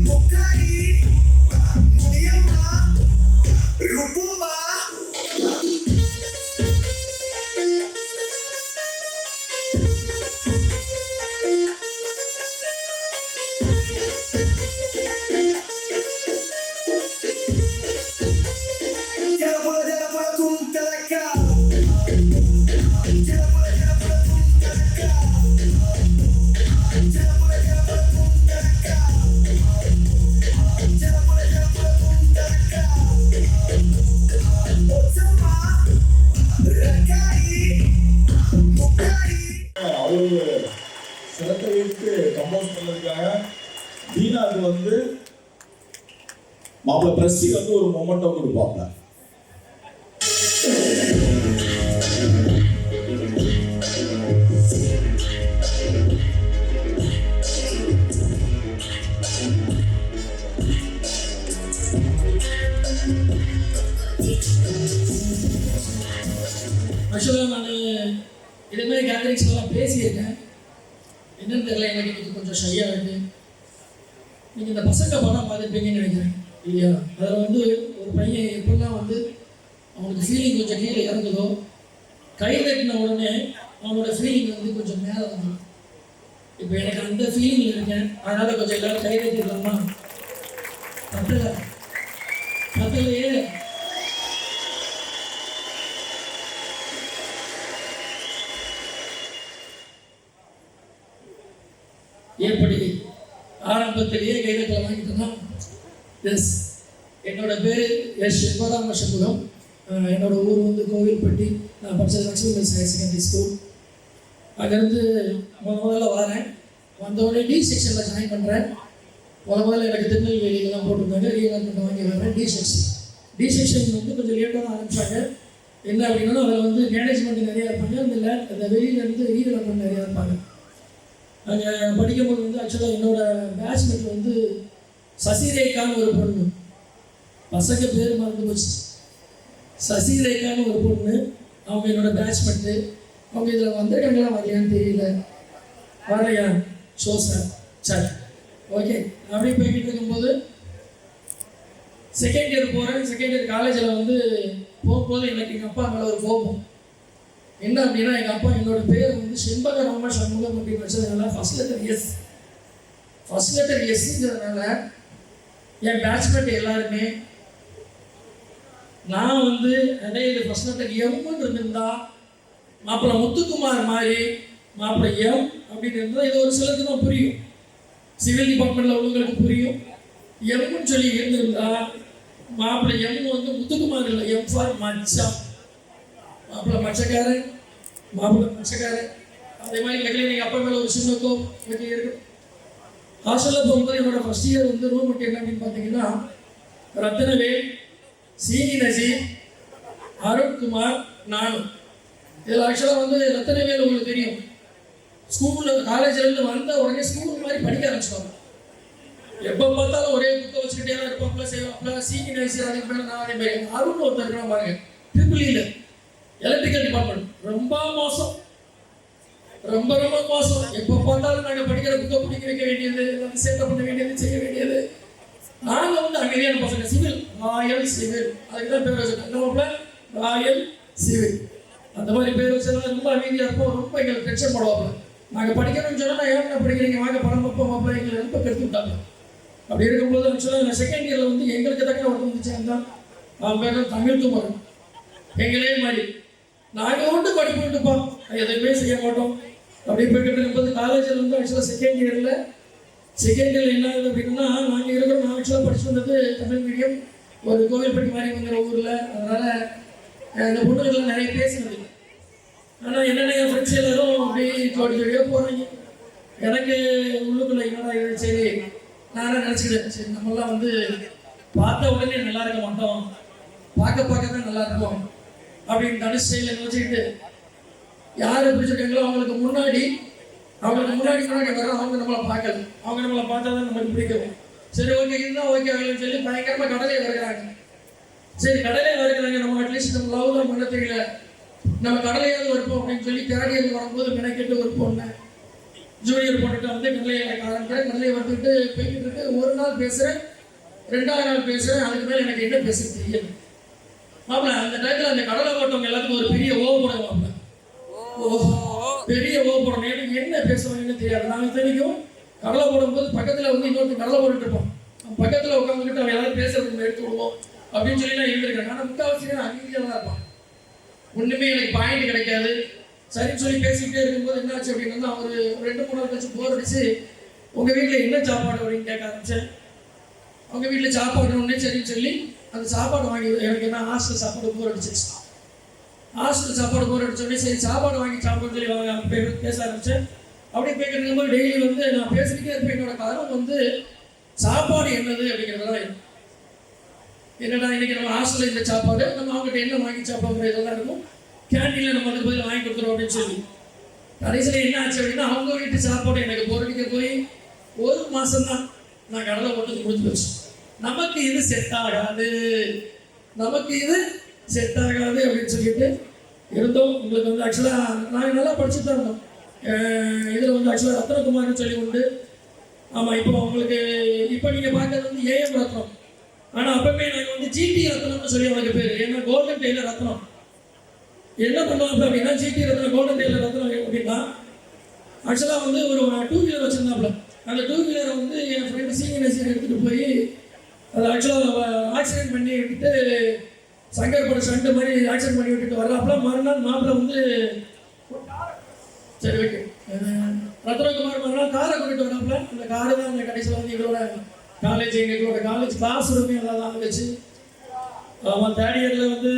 Mukai எனக்கு வந்து மாப்பிள்ள பிரஸ்ஸி வந்து ஒரு மொமெண்டம் கொடுப்பாங்க. ஆக்சுவலாக நான் இதேமாதிரி கேதரிங்ஸ்லாம் பேசியிருக்கேன். என்னன்னு தெரியல, எனக்கு இன்னைக்கு கொஞ்சம் ஷையாக இருக்குது. நீங்கள் இந்த பசங்க படம் பார்த்துருப்பீங்கன்னு நினைக்கிறேன் இல்லையா? அதில் வந்து ஒரு பையன் எப்படிலாம் வந்து அவனுக்கு ஃபீலிங் கொஞ்சம் கீழே இறங்குதோ, கை தட்டின உடனே அவனோட ஃபீலிங் வந்து கொஞ்சம் மேலே வந்துடும். இப்போ எனக்கு அந்த ஃபீலிங் இருக்கேன். அதனால் கொஞ்சம் எல்லோரும் கை தட்டிடலாமா? பத்தலையே. எப்படி ஆரம்பத்திலேயே கைதட்டலை வாங்கிட்டோம்னா, எஸ், என்னோட பேர் எஸ் சிவராம சண்முகம். என்னோட ஊர் வந்து கோவில்பட்டி. நான் படித்தது Lakshmi mills higher secondary school. அங்கேருந்து முதல்ல வரேன். வந்தோடனே டி செக்ஷனில் ஜாயின் பண்ணுறேன். முதல்ல எனக்கு திருநெல்வேலியிலாம் போட்டிருந்தாங்க. ரீஎன்மெண்ட் வாங்கி வரேன். டி செக்ஷன் வந்து கொஞ்சம் லேட்டாக தான் ஆரம்பித்தாங்க. என்ன அப்படின்னா, அதில் வந்து மேனேஜ்மெண்ட் நிறையா இருப்பாங்க. அந்த வெளியிலேருந்து ரீடெவலப்மெண்ட் நிறையா இருப்பாங்க. அங்கே படிக்கும்போது வந்து ஆக்சுவலாக என்னோடய பேட்ச்மேட் வந்து சசிரேகான்னு ஒரு பொண்ணு, பசங்க பேர் மறந்து போச்சு, சசிரேகான்னு ஒரு பொண்ணு. அவங்க என்னோட பேட்ச்மேட்டு. அவங்க இதில் வந்திருக்காங்களா வரலையான்னு தெரியல. வரலையா? ஷோ சார், சரி, ஓகே. அப்படி போய்கிட்டு இருக்கும்போது செகண்ட் இயர் போகிறேன். செகண்ட் இயர் காலேஜில் வந்து போகும்போது எனக்கு எங்கள் அப்பா மேலே ஒரு கோபம். என்ன அப்படின்னா, எங்கள் அப்பா என்னோட பேர் வந்து செண்பகராம சண்முகம் அப்படின்னு வச்சதுனால ஃபர்ஸ்ட் லெட்டர் எஸ்ங்கிறதுனால என் பேட்ச்மேட் எல்லாருமே நான் வந்து அதே இது ஃபர்ஸ்ட் லெட்டர் எம்முன்னு இருந்திருந்தா மாப்பிள்ளை முத்துக்குமார் மாதிரி மாப்பிள்ளை எம் அப்படின்னு இருந்தால் இது ஒரு சிலருக்கு தான் புரியும். சிவில் டிபார்ட்மெண்ட்டில் உள்ளவங்களுக்கு புரியும். எம்முன்னு சொல்லி இருந்திருந்தா மாப்பிள்ளை எம் வந்து முத்துக்குமார் இல்லை, எம் ஃபார் மச்சான். மாப்பிள்ளை மச்சக்காரன். அதே மாதிரி எனக்கு எங்கள் அப்பா மேலே ஒரு சின்ன கோபம் இருக்கும். ஹாஸ்டலில் போகும்போது என்னோட ஃபர்ஸ்ட் இயர் வந்து ரூம் மட்டும் என்ன அப்படின்னு பார்த்தீங்கன்னா, ரத்னவேல், சீனி நசீர், அருண்குமார், நானும். இதில் ஆக்சுவலாக வந்து ரத்னவேல் உங்களுக்கு தெரியும், ஸ்கூலில் காலேஜ்லேருந்து வந்த உடனே ஸ்கூல் மாதிரி படிக்க ஆரம்பிச்சிடுவாங்க. எப்போ பார்த்தாலும் ஒரே புக்கை வச்சுக்கிட்டே தான் இருப்பாப்புல செய்வாப்புல. சீனி நசீர் அதுக்கு மேலே நான் அதே மாதிரி. அருண் ஒருத்தர் இருக்கிறான் பாருங்க, ட்ரிபிள் எலக்ட்ரிக்கல் டிபார்ட்மெண்ட். ரொம்ப மோசம். எப்போ பார்த்தாலும் நாங்கள் படிக்கிற புக்கை பிடிக்க வைக்க வேண்டியது, சேட்டை பண்ண வேண்டியது, செய்ய வேண்டியது. நாங்கள் வந்து அமைதியான பசங்க. சிவில், ராயல் சிவில், அதுக்கு தான் பேர் வச்சுருக்கோம். ராயல் சிவில் அந்த மாதிரி பேர் வச்சதுனால ரொம்ப அமைதியாக இருப்போம். ரொம்ப எங்களுக்கு டென்ஷன் போடுவாங்க. நாங்கள் படிக்கணும்னு சொன்னால் ஏன் படிக்கிறீங்க, வாங்க படம் பார்ப்போம் மாப்பிள்ள, எங்களை ரொம்ப கெடுத்து விட்டாங்க. அப்படி இருக்கும்போது ஆக்சுவலாக நான் செகண்ட் இயரில் வந்து எங்களுக்கு தக்க ஒருத்தர் வந்துச்சு. அவன் பேர் தான் தமிழ்குமாரன். எங்களே மாதிரி நாங்கள் ஒன்று படிப்புட்டுப்போம், எதுவுமே செய்ய மாட்டோம். அப்படி போய்கிட்டு இருக்கும்போது காலேஜில் வந்து ஆக்சுவலாக செகண்ட் இயரில் என்ன ஆகுது அப்படின்னா, நாங்கள் இருக்கிறோம். நான் ஆக்சுவலாக படிச்சு வந்தது தமிழ் மீடியம், ஒரு கோவில்பட்டி மாரியம்மங்கிற ஊரில். அதனால் இந்த பொண்ணுகள்லாம் நிறைய பேசுனது. ஆனால் என்னென்ன என் ஃப்ரெண்ட்ஸ் எல்லாரும் அப்படியே ஜோடியாக போகிறாங்க. எனக்கு உள்ளுக்குள்ளே என்னடா இது, சரி நானே நினச்சிக்கிட்டேன், சரி நம்மளாம் வந்து பார்த்த உடனே நல்லா இருக்க மாட்டோம், பார்க்க தான் நல்லா இருக்கும் அப்படின்னு தனுஷ் ஸ்டைலில் வச்சுக்கிட்டு யாரை பிடிச்சிருக்காங்களோ அவங்களுக்கு முன்னாடி வர அவங்க நம்மளை பார்க்கல. அவங்க நம்மளை பார்த்தா தான் நம்மளுக்கு பிடிக்கும். சரி, ஓகே, இதுதான் ஓகே ஆகலன்னு சொல்லி பயங்கரமாக கடலே வருகிறாங்க. சரி, கடலே வருகிறாங்க, நம்ம அட்லீஸ்ட் நம்ம லவ் தான் பண்ண தெரியல, நம்ம கடலையாவது வருப்போம் அப்படின்னு சொல்லி தேர்ட் இயர் வரும்போது மெனக்கெட்டு ஒரு பொண்ணு ஜூனியர் போட்டுட்டு வந்து கடலையை ஆரம்பிக்கிறேன். கடலையை வந்துட்டு போய்கிட்டு இருக்கு. ஒரு நாள் பேசுகிறேன், 2வது நாள் பேசுகிறேன். அதுக்கு மேலே எனக்கு என்ன பேச தெரியல. மாப்பிள்ள அந்த டயத்தில் அந்த கடலை போட்டவங்க எல்லாத்துக்கும் ஒரு பெரிய போடுவாங்க. பெரிய போடணும். எனக்கு என்ன பேசுவாங்கன்னு தெரியாது. நாங்கள் தெரியும் கடலை போடும்போது பக்கத்தில் வந்து இன்னொருத்தர் கடலை போட்டுட்டு இருப்போம். பக்கத்தில் உட்காந்துக்கிட்டு அவன் எல்லாரும் பேசுறதுக்கு எடுத்து விடுவோம் அப்படின்னு சொல்லி நான் இருந்திருக்கேன். ஆனால் முக்கால்வாசி நான் அமைதியாக தான் இருப்பான். ஒன்றுமே எனக்கு பாயிண்ட் கிடைக்காது. சரின்னு சொல்லி பேசிக்கிட்டே இருக்கும்போது என்னாச்சு அப்படின்னா, ஒரு 2-3 நாள் கழிச்சு போர் அடிச்சு, உங்கள் வீட்டில் என்ன சாப்பாடு அப்படின்னு கேட்க ஆரம்பித்தேன். அவங்க வீட்டில் சாப்பாடு ஒன்றே சரின்னு சொல்லி அந்த சாப்பாடு வாங்கி, எனக்கு என்ன ஹாஸ்டல் சாப்பாடு போர் அடிச்சிருச்சு. ஹாஸ்டல் சாப்பாடு போர் அடிச்சோடனே சரி சாப்பாடு வாங்கி சாப்பிடுன்னு சொல்லி பேச ஆரம்பித்தேன். அப்படியே போய்கிட்டு இருக்கும்போது டெய்லி வந்து நான் பேசிக்கிட்டே இருப்பேன். என்னோட கதவு வந்து சாப்பாடு என்னது அப்படிங்கிறதெல்லாம் என்னடா இன்னைக்கு நம்ம ஹாஸ்டலில் இந்த சாப்பாடு நம்ம அவங்ககிட்ட என்ன வாங்கி சாப்பாடு இதெல்லாம் இருக்கும், கேண்டீனில் நம்ம அதுக்கு பதில் வாங்கி கொடுத்துருவோம் அப்படின்னு சொல்லி கடைசியில் என்ன ஆச்சு அப்படின்னா அவங்க வீட்டு சாப்பாடு எனக்கு பொருளிக்க போய் 1 மாதம்தான் நான் கடலை போட்டு முடிஞ்சு வச்சு. நமக்கு இது செட் ஆகாது, நமக்கு இது செட் ஆகாது அப்படின்னு சொல்லிட்டு இருந்தோம். உங்களுக்கு வந்து ஆக்சுவலாக நாங்கள் நல்லா படிச்சுட்டு தான் இருந்தோம். இதில் வந்து ஆக்சுவலாக ரத்னகுமார்னு சொல்லி உண்டு. ஆமாம், இப்போ உங்களுக்கு இப்போ நீங்கள் பார்க்கறது வந்து ஏஎம் ரத்னம். ஆனால் அப்பவுமே நாங்கள் வந்து ஜிடி ரத்னம்னு சொல்லி அவனுக்கு பேர். ஏன்னா கோல்டன் டெய்லர் ரத்னம். என்ன பண்ணுவாங்க அப்படின்னா ஜிடி ரத்னம் கோல்டன் டெய்லர் ரத்னம் அப்படின்னா ஆக்சுவலாக வந்து ஒரு 2 வீலர் வச்சுருந்தாப்புல. அந்த 2 வீலரை வந்து என் ஃப்ரெண்டு சீனியர் எடுத்துகிட்டு போய் அதை ஆக்சுவலாக ஆக்சிடென்ட் பண்ணி விட்டுட்டு சங்கர் பட சண்டை மாதிரி ஆக்சிடென்ட் பண்ணி விட்டுட்டு வர்றாப்புல. மறுநாள் மாப்பிள்ள வந்து சரி ஓகே ரத்னகுமார் மறுநாள் காரை கொண்டுட்டு வர்றாப்புல. அந்த காரை தான் அந்த கடைசியில் வந்து எங்களோட காலேஜ், எங்களோட காலேஜ் கிளாஸ் ரூமே எல்லாம் தான் வச்சு அவன் 3rd இயரில் வந்து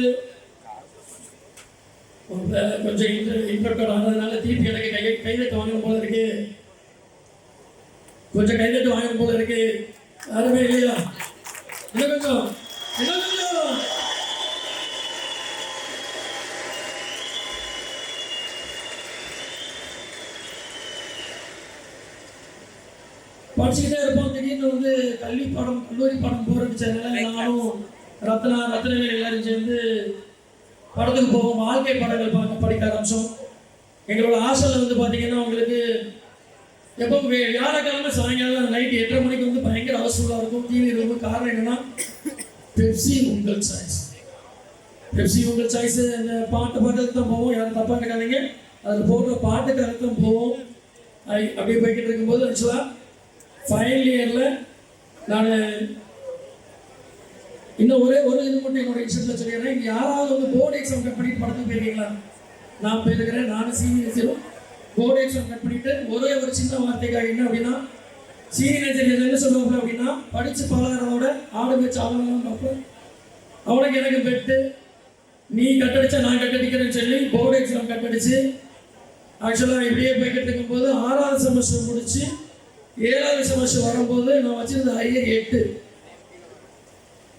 கொஞ்சம் இன்ட்ரக்டர் ஆனதுனால திருப்பி எனக்கு கைதட்டு வாங்கணும் போல இருக்கு, கொஞ்சம் கைதட்டு வாங்கணும் போல இருக்கு. யாருமே இல்லையா? இன்னும் கொஞ்சம் படிச்சுக்கிட்டே இருப்போம். திடீர்னு வந்து கல்வி பாடம் கல்லூரி பாடம் போகிறதுனால நானும் ரத்னவேல் எல்லாரும் சேர்ந்து படத்துக்கு போவோம். வாழ்க்கை பாடங்கள் படிக்க ஆரம்பித்தோம். எங்களோட ஹாஸ்டலில் வந்து பார்த்தீங்கன்னா உங்களுக்கு எப்போ வியாழக்கிழமை சாயங்காலம் நைட்டு 8:30 மணிக்கு வந்து பயங்கர அவசரமாக இருக்கும், டிவி இருக்கும். காரணம் என்னென்னா பெப்சி உங்கள் சாய்ஸ், பெப்சி உங்கள் சாய்ஸு. அந்த பாட்டு பாட்டுக்கு தான் போவோம், யாரும் தப்பாக இருக்காதீங்க. அதில் போடுற பாட்டுக்கு அர்த்தம் போவோம். அப்படியே போய்கிட்டு இருக்கும்போது ஆக்சுவலாக ஃபைனல் இயரில் நான் இன்னும் ஒரு இது மட்டும் என்னோட இன்ஸ்டியூட்டில் சொல்லிடுறேன். இங்கே யாராவது வந்து போர்டு எக்ஸாம் கட் பண்ணிட்டு படத்துக்கு போயிருக்கீங்களா? நான் போயிருக்கிறேன். நானும் சீனியர்ஸும் போர்டு எக்ஸாம் கட் பண்ணிட்டு ஒரே ஒரு சின்ன வார்த்தைக்காக என்ன அப்படின்னா சீனியர் என்ன சொல்லுவாங்க அப்படின்னா படித்து பழகிறதோட ஆடு வச்சு ஆகலாம் பார்ப்போம். அவனுக்கு எனக்கு பெட்டு நீ கட்டடிச்சா நான் கட்டடிக்கிறேன்னு சொல்லி போர்டு எக்ஸாம் கட்டடிச்சு ஆக்சுவலாக இப்படியே போய்கிட்டு இருக்கும்போது 6வது செமஸ்டர் முடிச்சு 7வது செமஸ்டர் வரும்போது நான் வச்சிருந்த அரியர் 8.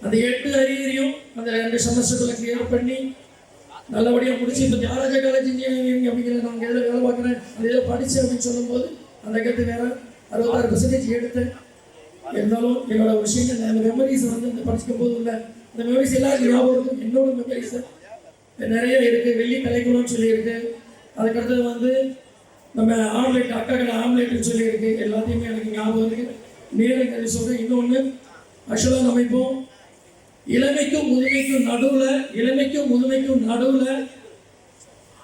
அந்த 8 அரியரையும் அந்த 2 செமஸ்டர்களை கிளியர் பண்ணி நல்லபடியாக முடிச்சு இப்போ தியாகராஜா காலேஜ் இன்ஜினியரிங் அப்படிங்கிற நாங்கள் எதில் வேலை பார்க்குறேன் அது எதில் படித்தேன் அப்படின்னு சொல்லும்போது அந்த கட்டு வேறு 66% எடுத்தேன். இருந்தாலும் என்னோட விஷயங்கள் அந்த மெமரிஸ் வந்து இந்த படிக்கும் போது உள்ள அந்த மெமரிஸ் எல்லாருக்கும் ஞாபகம் இருக்கும். என்னோட மெமரிஸ் நிறைய இருக்குது. வெள்ளி கலைக்குளம்னு சொல்லியிருக்கு. அதுக்கடுத்தது வந்து நம்ம ஆம்லேட் அக்கா கடை ஆம்லேட்னு சொல்லியிருக்கு. எல்லாத்தையுமே எனக்கு ஞாபகம் இருக்குது. நேரம் கல்வி சொல்கிறேன். இன்னொன்று ஆக்சுவலாக நம்ம இப்போ இளமைக்கும் முதுமைக்கும் நடுவில்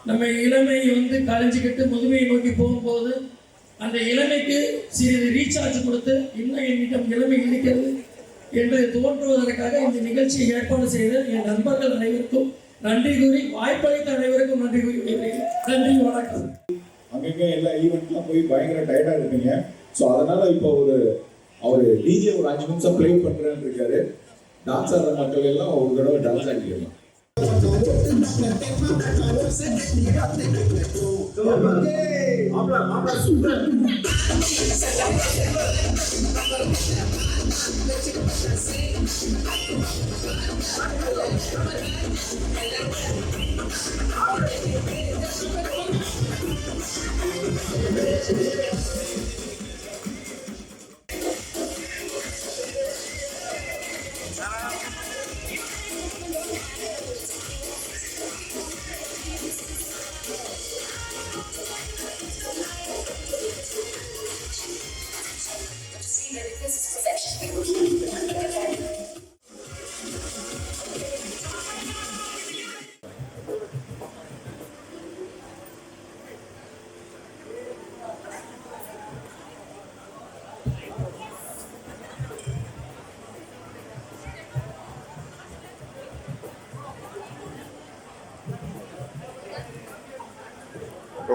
நம்ம இளமை வந்து கலைஞ்சிக்கிட்டு முதுமையை நோக்கி போகும்போது அந்த இளமைக்கு சிறிது ரீசார்ஜ் கொடுத்து இன்னும் என்னிடம் இளமை இருக்கிறது என்று தோன்றுவதற்காக இந்த நிகழ்ச்சியை ஏற்பாடு செய்த என் நண்பர்கள் அனைவருக்கும் நன்றி கூறி, வாய்ப்பளித்த அனைவருக்கும் நன்றி கூறி நன்றி, வணக்கம். அங்கங்கே எல்லா ஈவெண்ட்லாம் போய் பயங்கர டயர்டாக இருப்பீங்க. ஸோ அதனால் இப்போ அவர் டிஜே ஒரு 5 நிமிஷம் ப்ளே பண்ணுறேன்னு இருக்காரு. டான்ஸ் ஆடுற மக்கள் எல்லாம் ஒரு தடவை டான்ஸ் ஆடிக்கலாம்.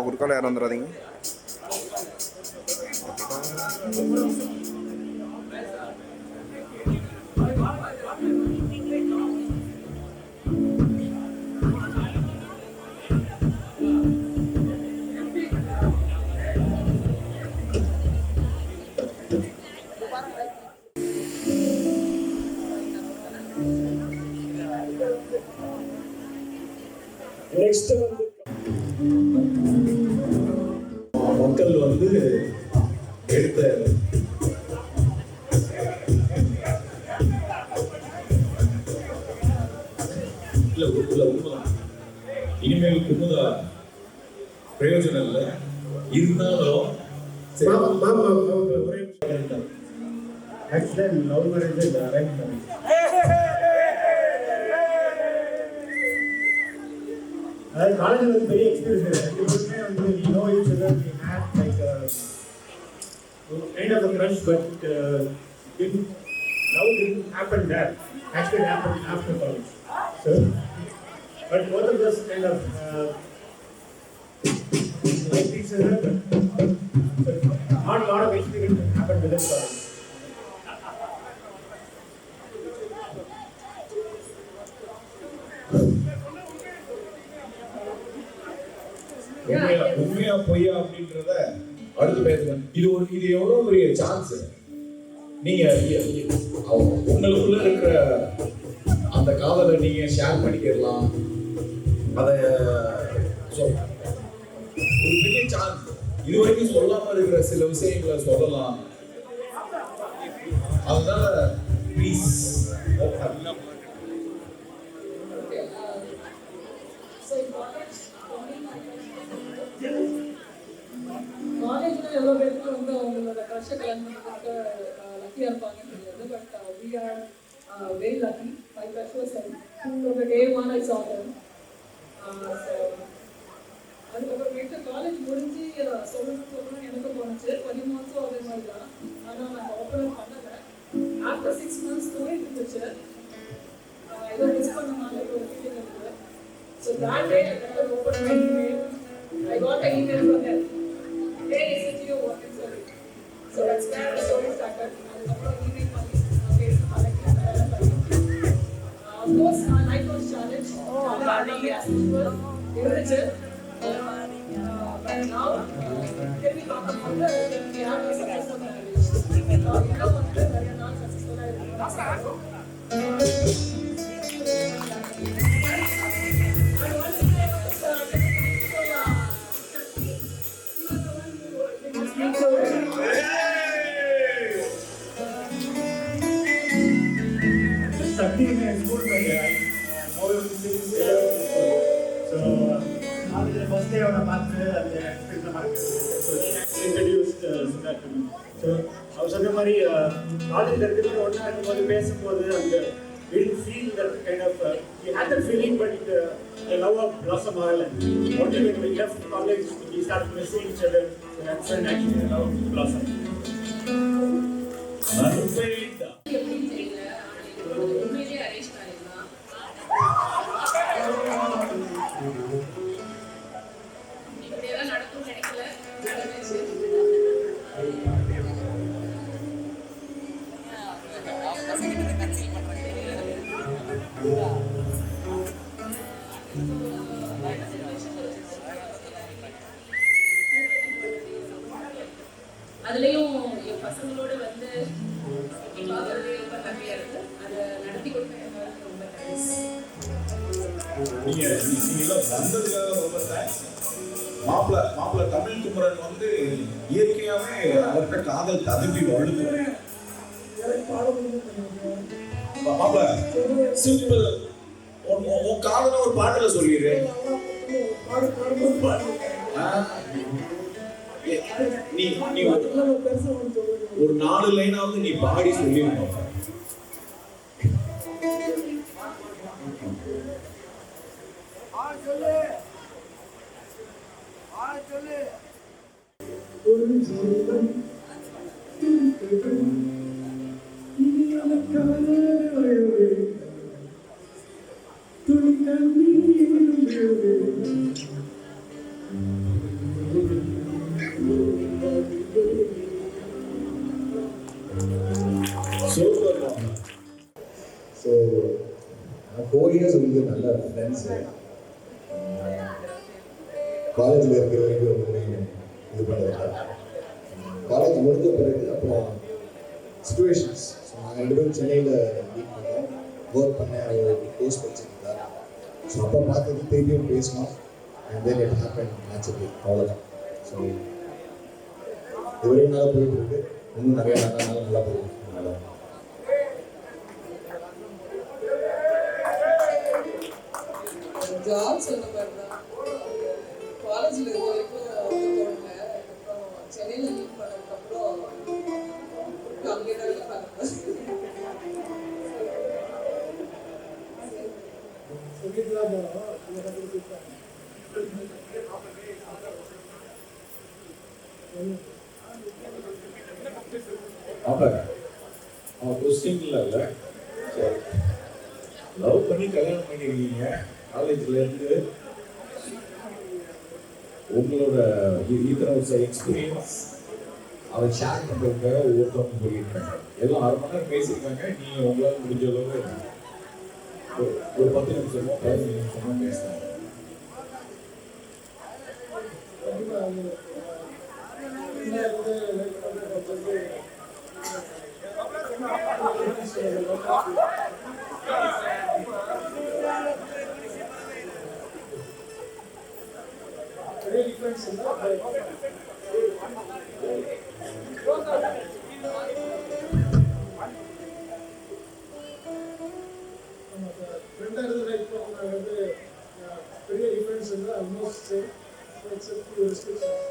குறுக்கால யாரும் வந்துடாதீங்க. நெக்ஸ்ட் வந்து மக்கள் வந்து எடுத்த இல்ல உண்மைதான். இனிமேல் குமுதா பிரயோஜனம் இல்லை, இருந்தாலும் சரி. Actually, love marriage is arranged marriage. College was very experience. We know each other. We had like kind of a crush, but love didn't happen there. Actually, it happened after college. So, but both of us kind of liked each other. But not a lot of experience happened within college. உண்மையா பொய்யா அப்படின்றத அடுத்து பேசுறேன். இது எவ்வளவு பெரிய chance. நீங்க உங்களுக்குள்ள இருக்கிற அந்த காதலை நீங்க ஷேர் பண்ணிக்கலாம். அத ஒரு பெரிய சான்ஸ். இது வரைக்கும் சொல்லாம இருக்கிற சில விஷயங்களை சொல்லலாம். அதனால ப்ளீஸ் காலேஜ்ல எவ்வளோ பேருக்கு வந்து அவங்களோட க்ரஷை கல்யாணத்துக்கு லக்கியாக இருப்பாங்கன்னு தெரியாது. But we are very lucky. My crush was from day one I saw them. So அதுக்கப்புறமேட்டு காலேஜ் முடிஞ்சு சொல்லணும்னு எனக்கு தோணுச்சு. 20 months அதே மாதிரி தான். ஆனால் நான் ஓப்பன் பண்ணலை. ஆஃப்டர் 6 months தோணிட்டு இருந்துச்சு. ஏதோ மிஸ் பண்ண மாதிரி ஒரு ஃபீலிங் இருக்குது. So that day I opened my email. I got an email from them. Hey, is it you working for me? So that's where the story started. Email money, of course, my life was challenged. As usual, but now, can we talk about we have a successful marriage? We know what we are not successful. Sakti in school, so first day on a month, so she introduced that to me. So I was saying, "Mari, college there is one and one base for the we didn't feel that kind of we had the feeling, but the love of blossom all. Only when we left college, we started missing each other. So that's when actually the love blossom." அதுலேயும் என் பசங்களோட வந்து பார்க்கறதே ரொம்ப ஹாப்பியாக இருக்குது. அதை நடத்தி கொடுக்க ரொம்ப தேங்க்ஸ். நீங்க வந்ததுக்காக ரொம்ப தேங்க்ஸ். மாப்பிள்ள தமிழ் குமரன் வந்து இயற்கையாவே அவர்கிட்ட காதல் ததும்பி வழுது. மாப்பிள்ள சிம்பிள் உன் காதல ஒரு பாட்டுல சொல்லிடுறேன். நீ ஒரு 4 லைனாவது நீ பாடி சொல்லிருக்கோம். ஸோ 4 years வந்து நல்ல ஃப்ரெண்ட்ஸு. காலேஜில் இருக்கிற வரைக்கும் ஒன்றுமே இது பண்ணதில்லை. காலேஜ் முடிஞ்ச பிறகு அப்புறம் சுச்சுவேஷன்ஸ், ஸோ நாங்கள் 2 பேரும் சென்னையில் மீட் பண்ணோம். ஒர்க் பண்ண ஒரு கோர்ஸ் படிச்சிருந்தார். ஸோ அப்போ பார்த்தது திரும்பியும் பேசணும் and then it happen naturally, அவ்வளோதான். ஸோ இதுவரையும் நல்லா போயிட்டு இருக்கு, இன்னும் நிறைய நல்லா போயிட்டு இருக்கு. நல்லா ஜாப் சொன்ன மாதிரி தான் காலேஜில் இருக்க வரைக்கும் தோணல. அதுக்கப்புறம் சென்னையில் மீட் பண்ணதுக்கப்புறம் அங்கே தான் வேலை பார்க்குறேன். சொல்லிட்டுலாம் போகிறோம், அந்த கற்றுக்கிட்டு கொஸ்டின்ல இல்லை, லவ் பண்ணி கல்யாணம் பண்ணிருக்கீங்க, காலேஜ்ல இருந்து உங்களோட இத்தனை வருஷம் எக்ஸ்பீரியன்ஸ் அதை ஷேர் பண்ணுறதுக்காக ஒவ்வொருத்தவங்க சொல்லியிருக்காங்க. எல்லாம் 1/2 மணி நேரம் பேசியிருக்காங்க. நீங்கள் உங்களால் முடிஞ்ச அளவு ஒரு 10 நிமிஷமோ 15 நிமிஷமோ பேசுகிறாங்க. very difference in the பெரிய டிஃபரன்ஸ் வந்து almost same except few restrictions.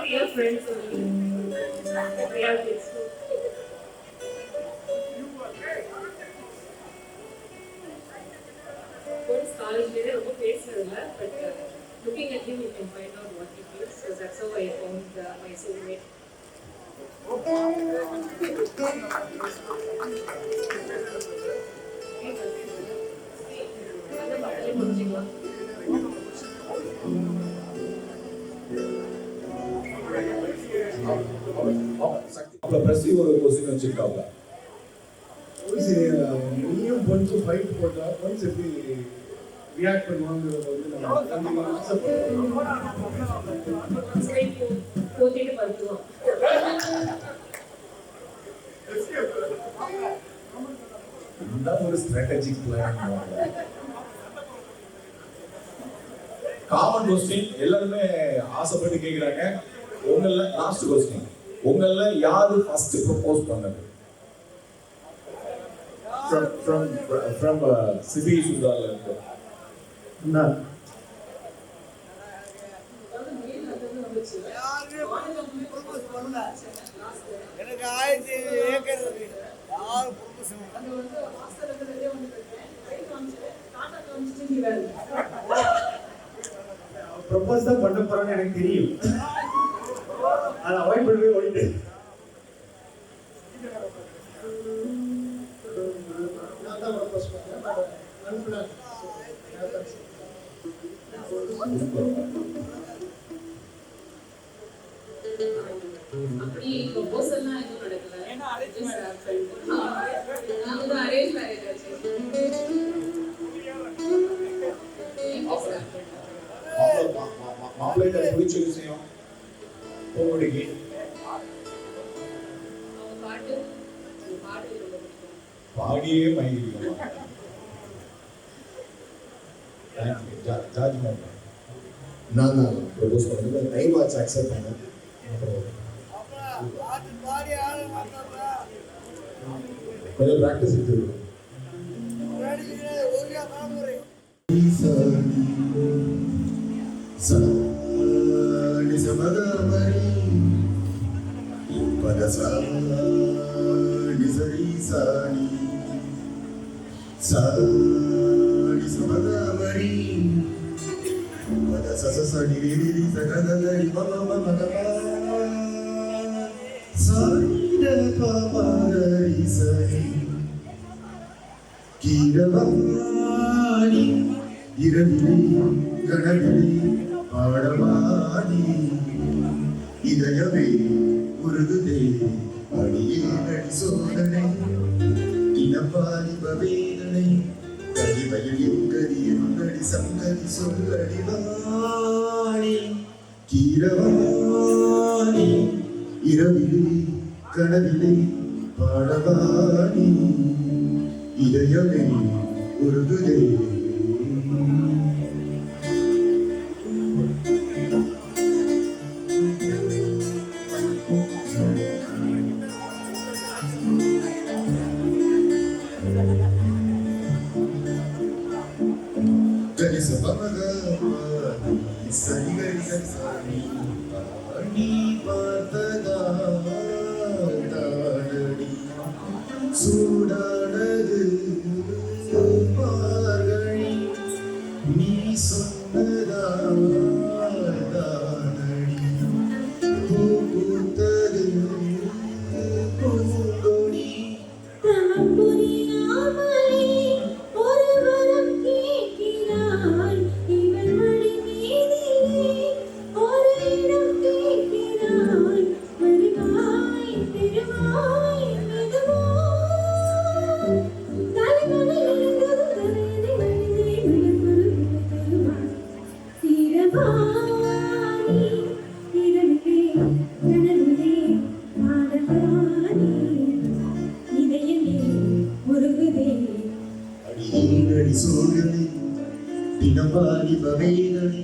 We are friends only. We are kids too. College ரொம்ப பேசுறதில்ல, but looking at him you can find out what he feels. So that's how I found my soulmate. அப்போ பிரசி ஒரு question வச்சிருக்காங்க. நீயும் கொஞ்சம் fight போட்டா கொஞ்சம் எப்படி ரியாக்ட் பண்ணுவாங்கிறது வந்து நம்ம அக்செப்ட் போத்திட்டு படுத்துவோம். இந்த ஒரு ஸ்ட்ராட்டஜிக் பிளான். காமன் கொஸ்டின் எல்லாருமே ஆசைப்பட்டு கேட்குறாங்க. உங்கள லாஸ்ட் கொஸ்டின், உங்கள யாரு ஃபர்ஸ்ட் ப்ரொபோஸ் பண்ணது? from சிபி சுதால இருந்து. நான் எனக்கு 1000 ஏக்கர் இருக்கு. யார் ப்ரொபோஸ் ப்ரொபோஸ் தான் பண்ண போறான்னு எனக்கு தெரியும். அதை அவாய்ட் பண்ணவே ஓடிட்டு நான் தான் ப்ரொபோஸ் பண்ணேன். அப்படி ப்ரொபோசல்லாம் எதுவும் நடக்கல. நான் வந்து அரேஞ்ச் மேரேஜ் ஆச்சு. மாப்பிள்ளைகிட்ட பிடிச்ச விஷயம் பொண்ணுக்கு பாட்டு பாட்டு ரொம்ப பிடிக்கும். பாடியே மயங்கிருக்கோம். ஜார்ஜ் மாமா நான் தான் ப்ரொபோஸ் பண்ணது. டைம் ஆச்சு அக்செப்ட் பண்ணேன். கொஞ்சம் ப்ராக்டிஸ் இருக்குது. கீரவாணி இரவிலே கனவிலே பாடவாணி இதயமே உருகுதே அடியே நடி சோதனை இனப்பாலிப வேதனை கடிவையில் எங்கடி எங்கடி சங்கதி சொல்லடி வாணி கீரவாணி இரவிலே கனவிலே பாடவாணி இதயமே உருகுதே சூடானது மார்கழி நீ சொன்னதானடி பூ பூத்தது பூங்கொடி தினமாடி பவேதனை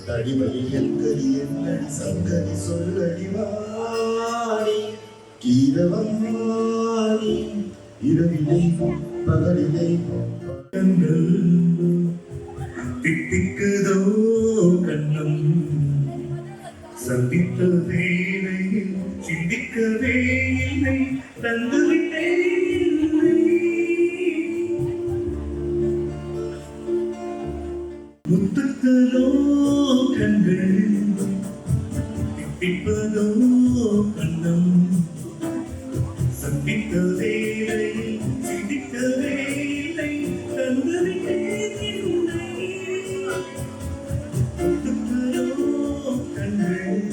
தடிமையில் எங்கடி என்னடி சங்கதி சொல்லடி வாடி கீரவாணி இரவிலை பகலிலை கண்கள் தித்திக்குதோ கண்ணம் சந்தித்த வேளையில் சிந்திக்கவே இல்லை தந்துவிட்டேன் முத்துக்களோ கண்கள் தித்திப்பதோ கண்ணம் சந்தித்த வேலை சிந்திக்கவே இல்லை தந்துவிட்டேன் முத்துக்களோ கண்கள்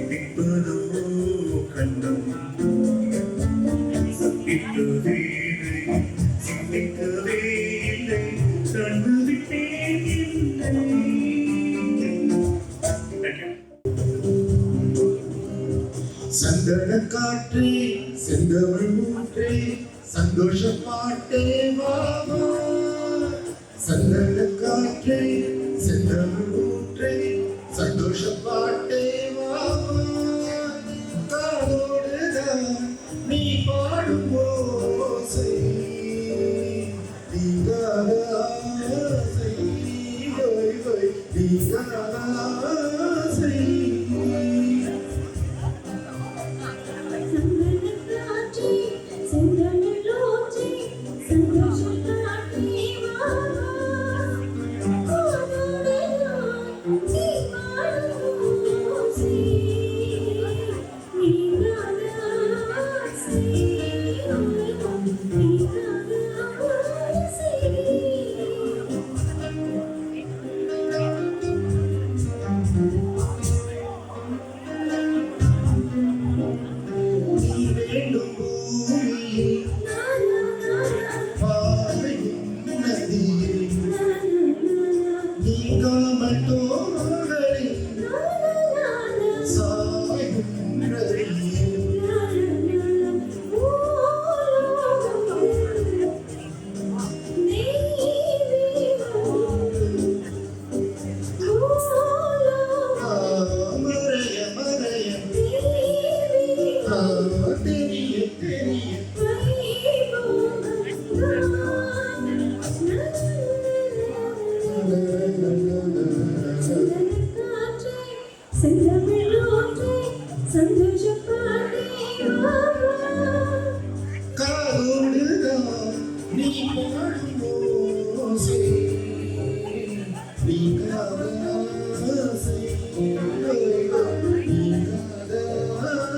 தித்திப்பதோ கண்ணம் சந்தித்த வேலை சிந்திக்கவே இல்லை தந்துவிட்டேன் சந்தன காற்றே செந்தமிழ் ஊற்றே சந்தோஷ பாட்டே வாவா சந்தன காற்றே செந்தமிழ் ஊற்றே சந்தோஷ பாட்டே வாவா காதோடுதான் நீ பாடும் ஓசை தீராத ஆசை வை வை தீராத ஆசை Thank you. தெரிய தெரிய காதோடுதான் நீ பாடும் ஓசை நீங்காத ஆசை நீங்காத ஆசை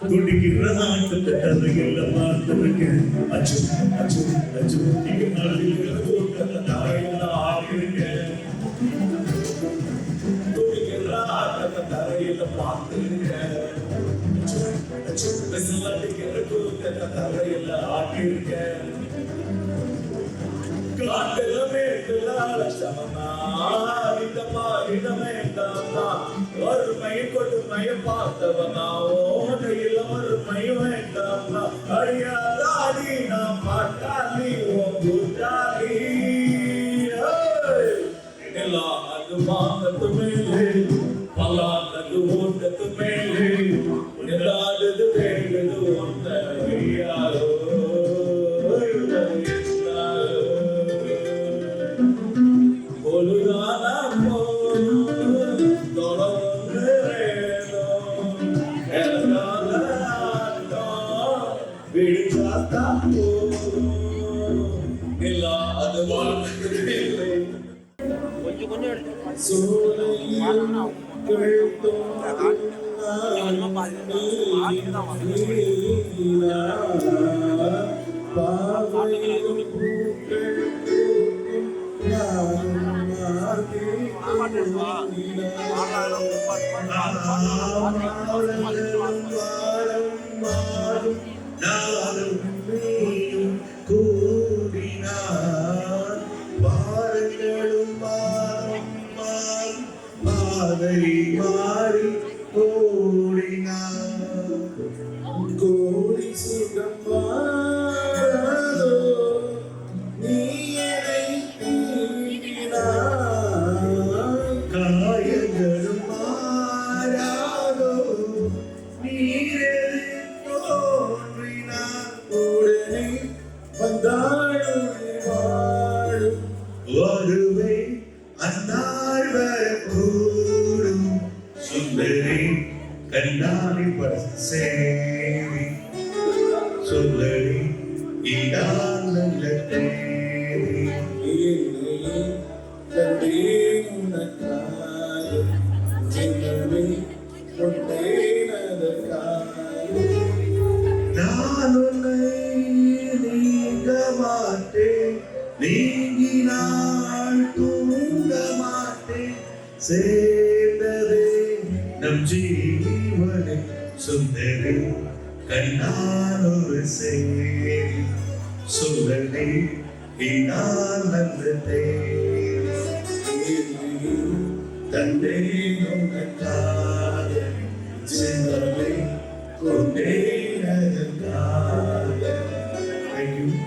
துடிக்கிற நாட்டுக்கு தரையில பார்த்திருக்கேன் அச்சு அச்சு அச்சு இங்க நடுவில் கூட்டத்தை தரையில ஆடிருக்கேன் துடிக்கிற ஆட்டத்தை தரையில பார்த்திருக்கேன் அச்சு அச்சு அடிக்கிற கூட்டத்தை தரையில ஆடிருக்கேன் காட்டுல மேட்டுல அலட்சணமா இந்த மாறிடமே தானா வறுமை கொடுமையை பார்த்தவனா ஓடையில வறுமை வேண்டாம்னா அழியாதாடி நான் பாட்டாளி ஓ கூட்டாளி எல்லாம் அது வாங்கத்து மேலே பலானது ஓட்டத்து மேலே எல்லாடுது வேண்டுது ஒன்ன ஐயாரோ பொழுதானா விழிச்சாத்தா இல்லாத வாழ்க்கையிலே சோலையில் கூடினார் பாரங்களும் மாறும் பாதை மாறி ஓடினார் கோடி சுகம் மாறாதோ நீ என்னை தீண்டினாய் காயங்களும் மாறாதோ நீரே தோன்றினார் உடனே வந்தாளும் வாழும் வருவே அந்நாள் வரக்கூடும் சுந்தரி கண்ணாடி பசேரி சொல்லடி இதான் நல்ல தேதி என்னை கண்டே உனக்காக ஜென்மமே கொண்டேனதற்காக நான் உன்னை நீங்க மாட்டேன் நீங்கினால் தூங்க மாட்டேன் சேர்ந்ததே நம் ஜீவனை சுந்தரி கண்ணால் ஒரு சேரி சொல்லடி இனால் நல்லதே தந்தை உனக்காக ஜென்மமே கொண்டேனதற்காக. Thank you.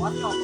பட்டம்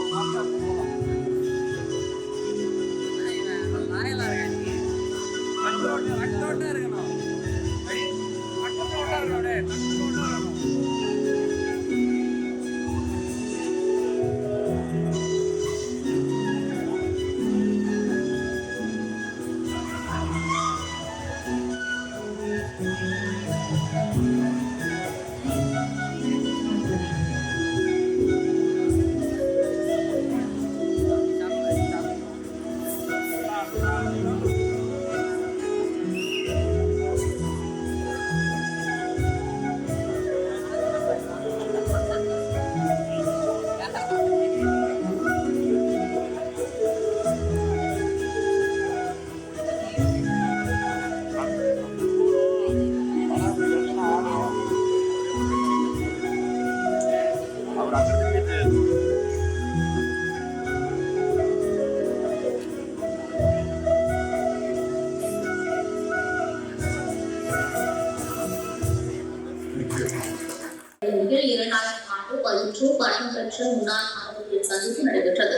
பெற்ற முன்னாள் மாணவர்களின் சந்திப்பு நடைபெற்றது.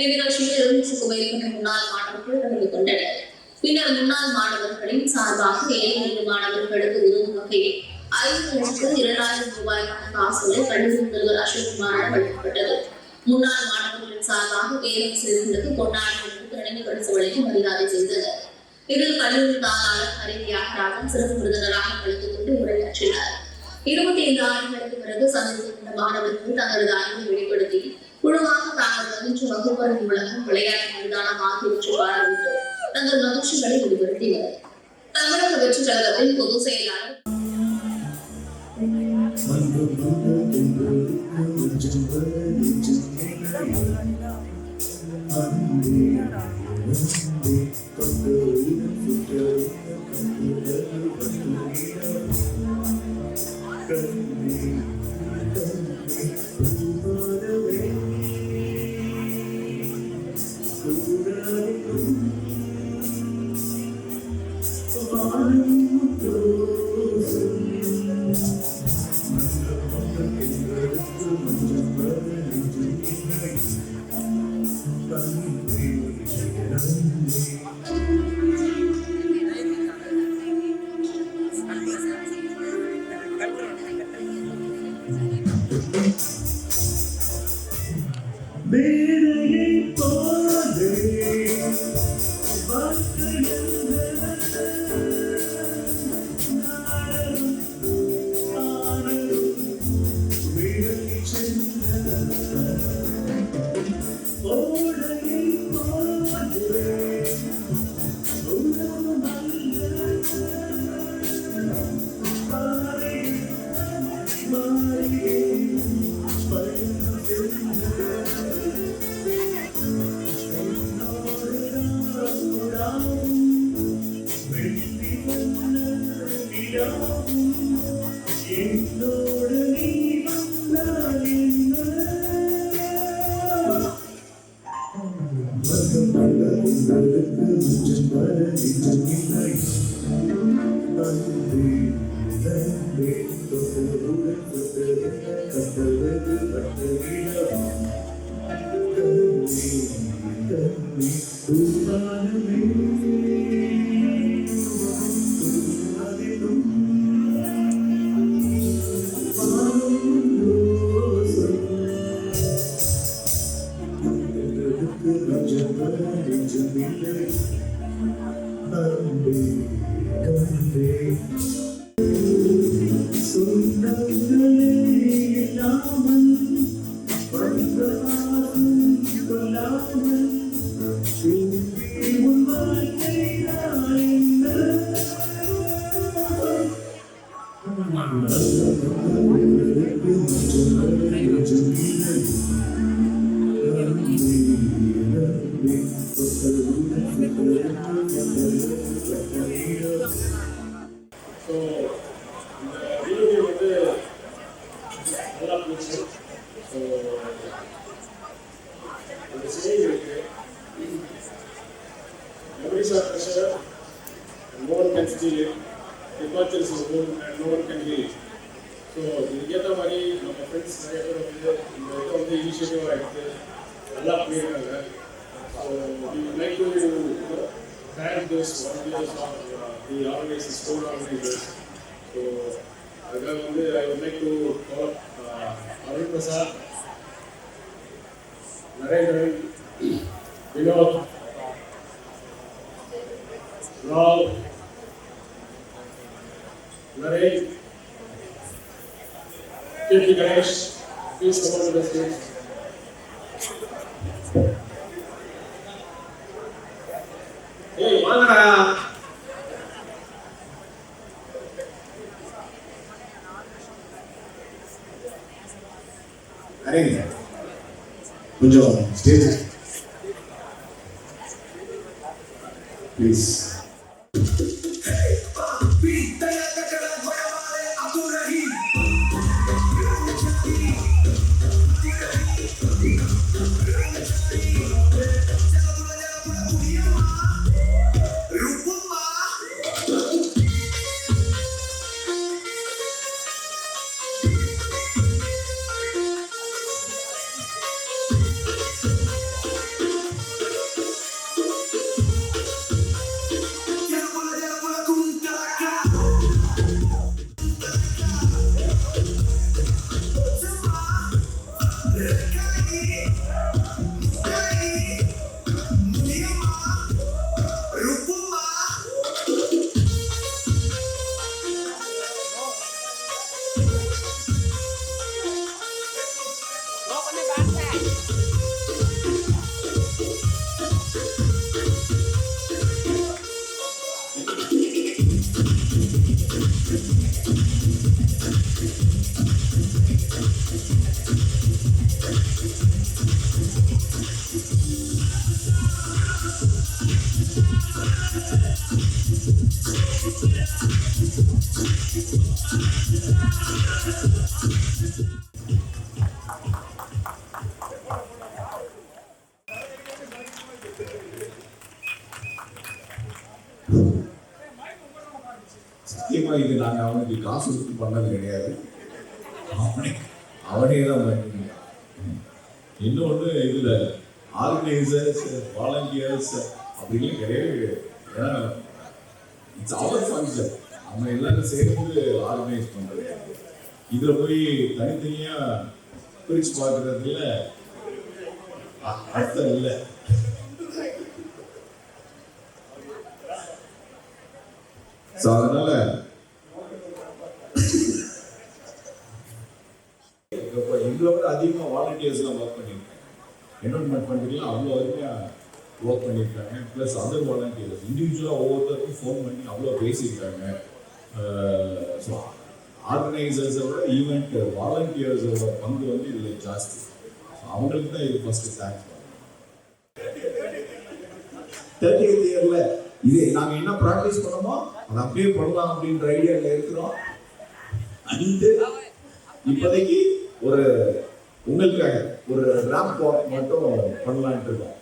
இந்நிகழ்ச்சியில் 200க்கும் மேற்பட்ட முன்னாள் மாணவர்கள் கலந்து கொண்டனர். பின்னர் முன்னாள் மாணவர்களின் சார்பாக ஏழை மாணவர்களுக்கு உதவும் வகையில் 5,02,000 ரூபாய்க்கான காசோலை கல்லூரி முதல்வர் அசோக்குமாரிடம் வழங்கப்பட்டது. முன்னாள் மாணவர்களின் சார்பாக பேராசிரியர்களுக்கு பொன்னாடைகளுக்கு நினைவு பரிசு வழங்கி மரியாதை செய்தனர். இதில் கல்லூரி தாளாளர் ஹரி தியாகராஜன் சிறப்பு விருந்தினராக கலந்து கொண்டு உரையாற்றினார். 25 ஆண்டுகளுக்கு பிறகு சந்தித்துக் மாணவர்கள் தங்களது அறிவை வெளிப்படுத்தி குழுவாக தாங்கள் வகின்ற வகுப்பறை உலகம் விளையாட்டு மைதானம் ஆகியவற்றை பார்வையிட்டு தங்கள் மகிழ்ச்சிகளை வெளிப்படுத்தினர். தமிழக வெற்றி கழகத்தின் பொதுச் செயலாளர் No one can steal it. Departure is known and no one can heal it. So இதுக்கேற்ற மாதிரி நம்ம ஃப்ரெண்ட்ஸ் நிறைய பேர் வந்து இந்த இதை வந்து இனிஷியேட்டிவாக எடுத்து நல்லா பண்ணியிருக்காங்க. So we would like to thank those volunteers or the organizers, core organizers. So அதுக்காக வந்து I would like to call Arun Prasad, Narendran, Vinod, Rao, Naren, Kirti Ganesh, please come on to the stage. Hey, வாங்கடா. அரேங்க கொஞ்சம் ஸ்டேஜ் ப்ளீஸ். சத்தியமா இது நாங்க அவனுக்கு காசு கொடுத்து பண்ணது கிடையாது. அவனே தான் பண்ணீங்க. இன்னொன்று இதுல ஆர்கனைசர்ஸ், வாலண்டியர்ஸ் அப்படின்னு கிடையாது. ஏன்னா இட்ஸ் அவர் ஃபங்க்ஷன். நம்ம எல்லாரும் சேர்ந்து ஆர்கனைஸ் பண்றது. இதுல போய் தனித்தனியா பிரிச்சு பார்க்கறதுல அர்த்தம் இல்லை. ஸோ அதனால எங்களை விட அதிகமாக வாலண்டியர்ஸ்லாம் ஒர்க் பண்ணியிருக்காங்க. என்ரோல்மெண்ட் ஃபண்டுலாம் அவ்வளோ அருமையாக ஒர்க் பண்ணியிருக்காங்க. ப்ளஸ் அதர் வாலண்டியர்ஸ் இண்டிவிஜுவலாக ஒவ்வொருத்தருக்கும் ஃபோன் பண்ணி அவ்வளோ பேசியிருக்காங்க. ஸோ ஆர்கனைசர்ஸை விட ஈவெண்ட் வாலண்டியர்ஸோட பங்கு வந்து இதில் ஜாஸ்தி. ஸோ அவங்களுக்கு தான் இது ஃபஸ்ட்டு தேங்க்ஸ். 30th இயரில் இது நாங்கள் என்ன ப்ராக்டிஸ் பண்ணோமோ அதை அப்படியே பண்ணலாம் அப்படின்ற ஐடியாவில் இருக்கிறோம். அண்ட் இப்போதைக்கு ஒரு உங்களுக்காக ஒரு ரேம்ப் வாக் மட்டும் பண்ணலான்ட்டு இருக்கோம்.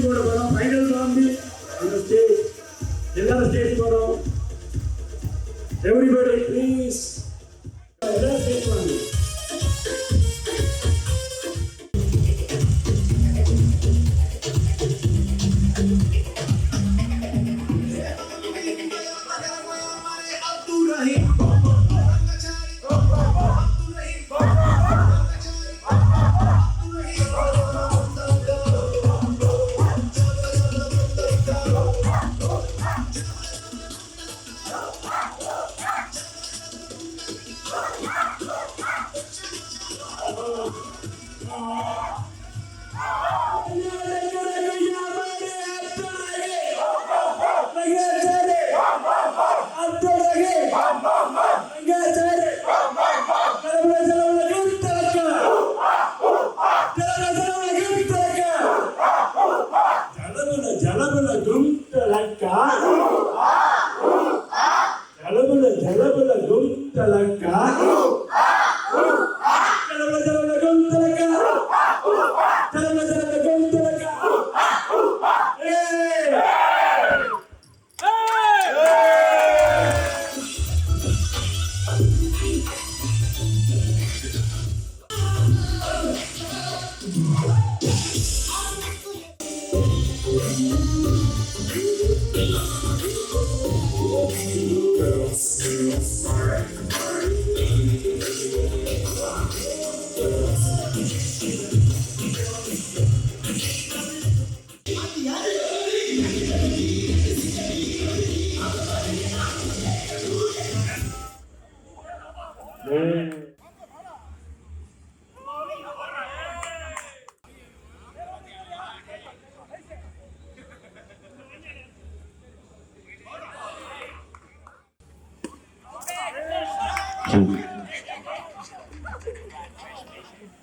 கூட வரோம். ஃபைனல் காம்பி அந்த ஸ்டேஜ் எல்லாரும் ஸ்டேஜ் வரோம். எவ்ரிபடி ப்ளீஸ் எல்லாரும் ஸ்டேஜ் வாங்க.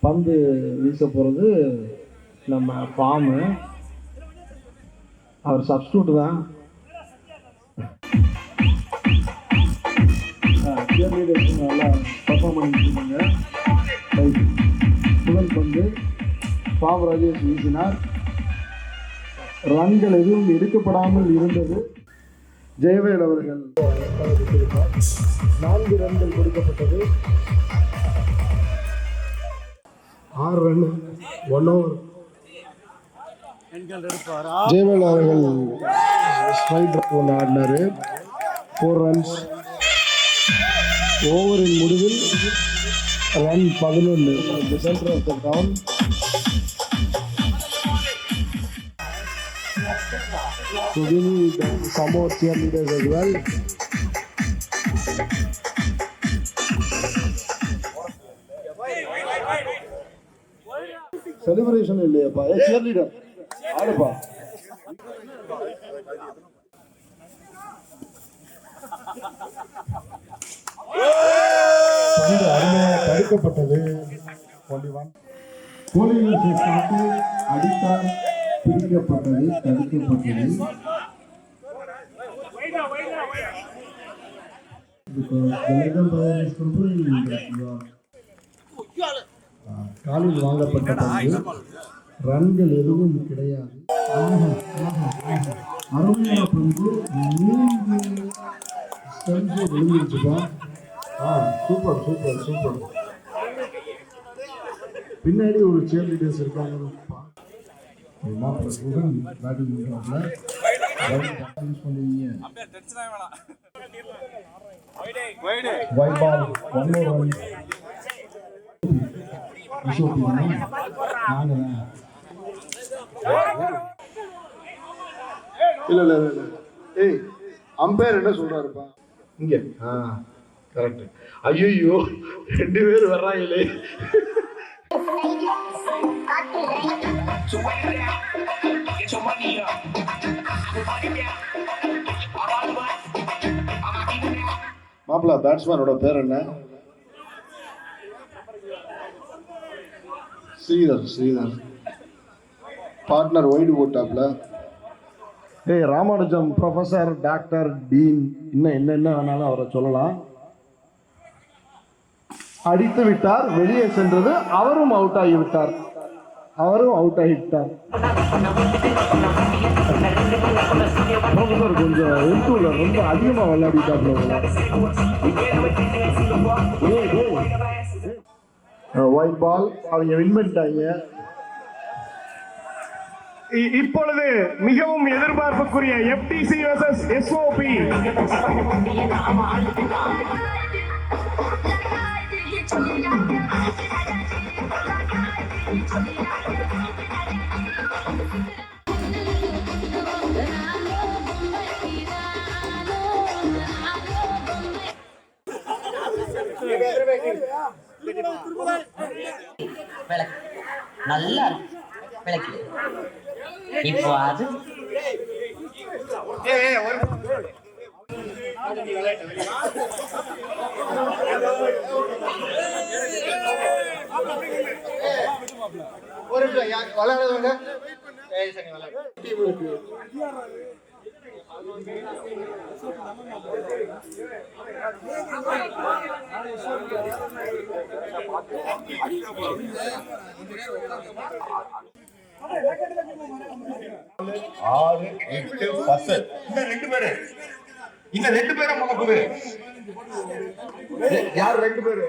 பந்து வீச போகிறது நம்ம ஃபார்மு. அவர் சப்ஸ்டியூட் தான். நல்லா பர்ஃபார்ம் பண்ணிட்டுருக்காங்க. முதல் பந்து ஃபார்ம் ராஜேஷ் வீசினார். ரன்கள் எதுவும் எடுக்கப்படாமல் இருந்தது. ஜெயவேல் அவர்கள் 4 ரன்கள் கொடுக்கப்பட்டது. 6 ரன் 1 ஓவர். ஜெயவேல் அவர்கள் ஸ்ட்ரைக் ஒன்று ஆடினார். 4 ரன்ஸ். ஓவரின் முடிவில் run 11. The center of the ground. So we need some more cheerleaders as well. Celebration இல்லையாப்பா? cheerleader ஆடுப்பா. பந்து அருமையாக தடுக்கப்பட்டது. கோலியை சாப்பிட்டு அடித்தால் பிடிக்கப்பட்டது, தடுக்கப்பட்டது. காலில் வாங்கப்பட்ட பந்து. ரன்கள் எதுவும் கிடையாது. அருமையான பந்து. 3 ஸ்டம்ப்ஸ் விழுந்துருச்சுப்பா. Super super super. பின்னாடி ஒரு சேர் லீடர்ஸ் இருக்காங்க. பேட்டிங் யூஸ் பண்ணுவீங்க. Wide ball 1 more run. இல்ல ஏய் அம்பையர் என்ன சொல்றாருப்பா இங்க? கரெக்ட். ஐயோ 2 பேர் வர்றாங்களே. மாப்பிள பேட்ஸ்மேனோட பேர் என்ன? ஸ்ரீதர். பார்ட்னர் ஒயிடு போட்டாப்ல. ராமானுஜம் ப்ரொஃபஸர், டாக்டர், டீன், இன்னும் என்ன வேணாலும் அவரை சொல்லலாம். அடித்து விட்டார், வெளியே சென்றது. அவரும் அவுட் ஆகிவிட்டார். ப்ரொஃபஸர் கொஞ்சம் எல்டூல ரொம்ப அதிகமா விளையாடிட்டாப்ல. White ball. அவங்க வின் பண்ணிட்டாங்க. இப்பொழுது மிகவும் எதிர்பார்ப்புக்குரிய FTC vs SOP. நல்லா விளக்கி இப்போ அது ஒரு விளையாடுவாங்க சரி விளையாடு ஆறு எட்டு 10 இந்த ரெண்டு பேரும் முகப்புது யார் ரெண்டு பேரு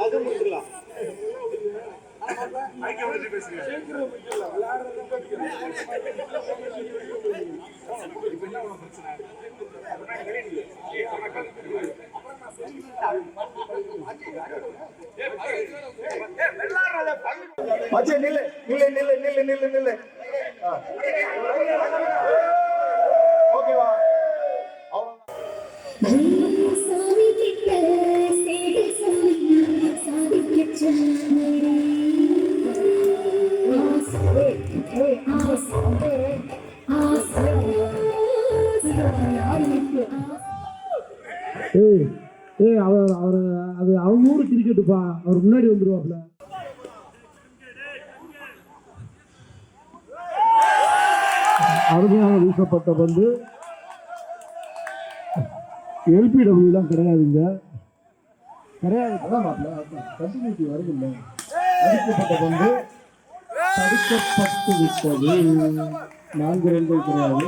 அது முடிச்சுக்கலாம் நில்லு நில்லு நில்லு நில்லு நில்லு நில்லு ஓகேவா அது அவங்க ஊரு கிரிக்கெட்டுப்பா, அவர் முன்னாடி வந்துருவாப்ல. அருமையாக வீசப்பட்ட பந்து. எல்பிடபிள்யூலாம் கிடையாதுங்க, கிடையாது. கண்டினியூட்டி வருதில்லை. அடிக்கப்பட்ட பந்து தடுக்கப்பட்டு விட்டது. 4 ரன்கள் கிடையாது.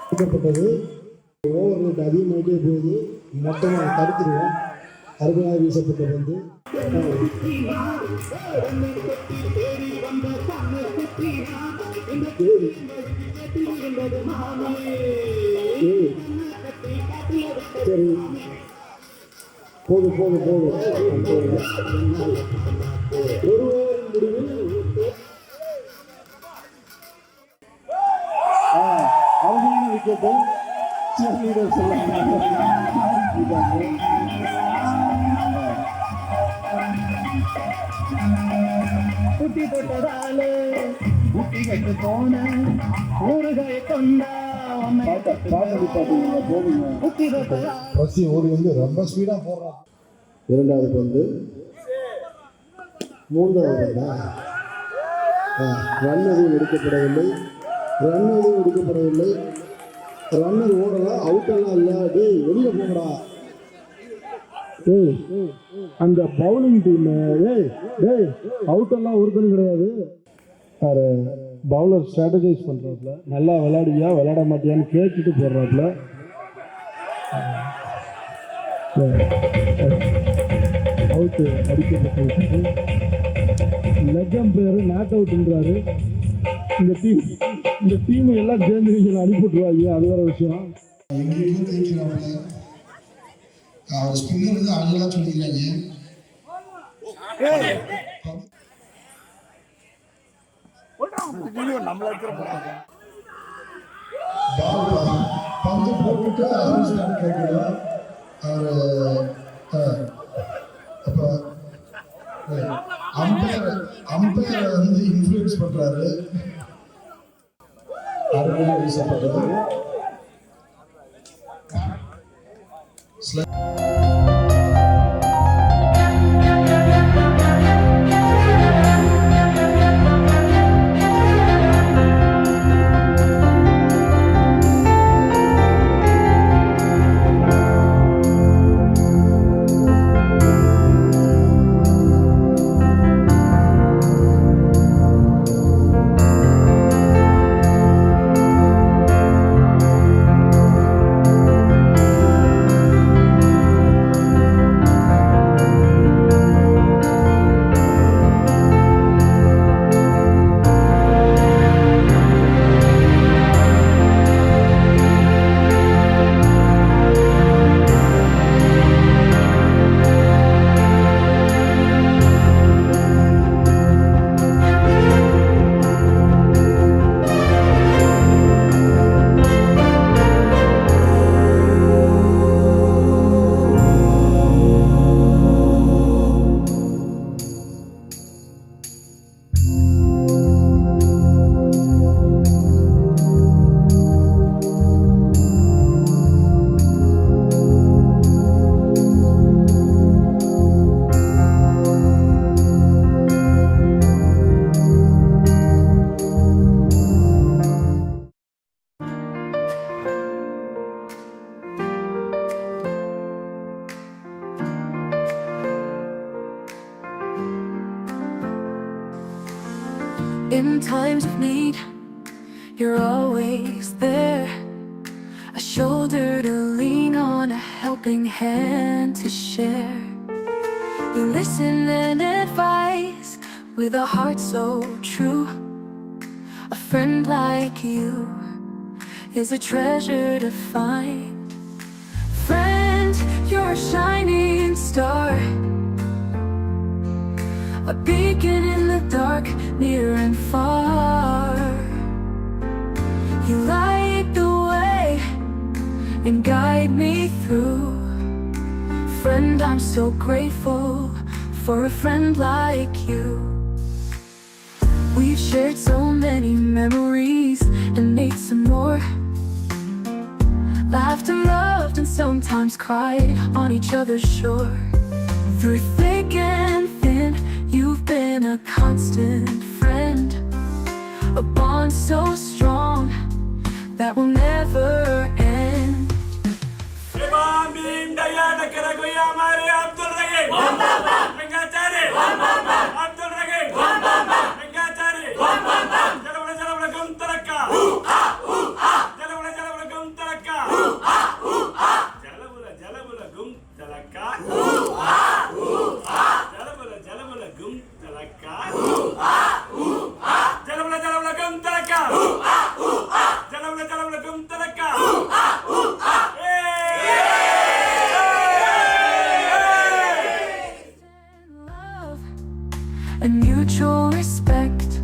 தடுக்கப்பட்டது. ஓவர் ரேட் அதிகமாகிட்டே போகுது. மொத்தமாக தடுத்துருவோம். அருமையாக வீசப்பட்ட பந்து. சரி, போதும் போதும் போதும். ஒரு ஓவரின் முடிவில் அவமான விக்கெட்டை லீடர் சொல்லுங்க. குட்டி தொட்டதாலே குட்டி கட்டு போன ஊறுகாய கொண்டா ஓடி வந்து ரொம்ப ஸ்பீடா போடுறான். இரண்டாவது பந்து, மூன்றாவது பந்தா. ரன் எதுவும் எடுக்கப்படவில்லை. ரன்னர் ஓடலாம், அவுட் எல்லாம் இல்லை. டேய் வெளியே போங்கடா. அந்த பவுலிங் டீம் அவுட் எல்லாம் ஒருத்தனும் கிடையாது. பவுலர் ஸ்ட்ராட்டஜைஸ் பண்ணுறாப்புல, நல்லா விளையாடுவியா விளையாட மாட்டியான்னு கேட்டுட்டு போடுறாப்புல. அவுட்டு அடிக்கப்பட்டு லெக் அம்பையர் நாட் அவுட்ன்றாரு. இந்த டீம் எல்லாம் சேர்ந்து நீங்கள் அனுப்பிவிட்ருவாங்க, அது வேற விஷயம். அவர் ஸ்பின்னர் வந்து அழகாக சொல்லிக்கிறாங்க. பந்து போட்டு கேட்கலாம். அப்போ அம்பையரை வந்து இன்ஃப்ளூயன்ஸ் பண்றாரு. அருமையாக வீசப்பட்டது. In times of need, you're always there. A shoulder to lean on, a helping hand to share. You listen and advise with a heart so true. A friend like you is a treasure to find. Friend, you're a shining star, a beacon in the dark, near and far. You light the way and guide me through. Friend, I'm so grateful for a friend like you. We've shared so many memories and made some more. Laughed and loved and sometimes cried on each other's shore. Through thick and thin, you've been a constant friend, a bond so strong that will never end. And mutual respect,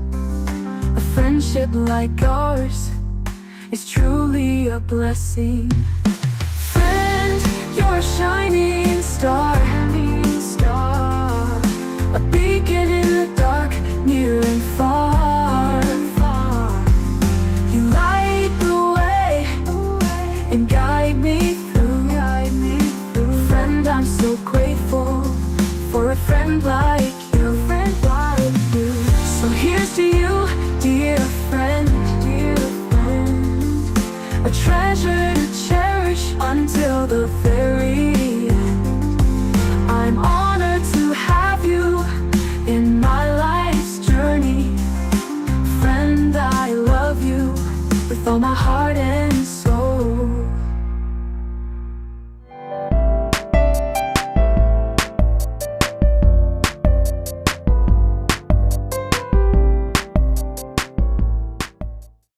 a friendship like ours is truly a blessing. Friend, you're a shining star, a beacon in the dark, near and far. You light the way and guide me through. Friend, I'm so grateful for a friend like you. So here's to you, dear friend, a treasure to cherish until the very end. I'm honored to have you in my life's journey. Friend, I love you with all my heart and soul.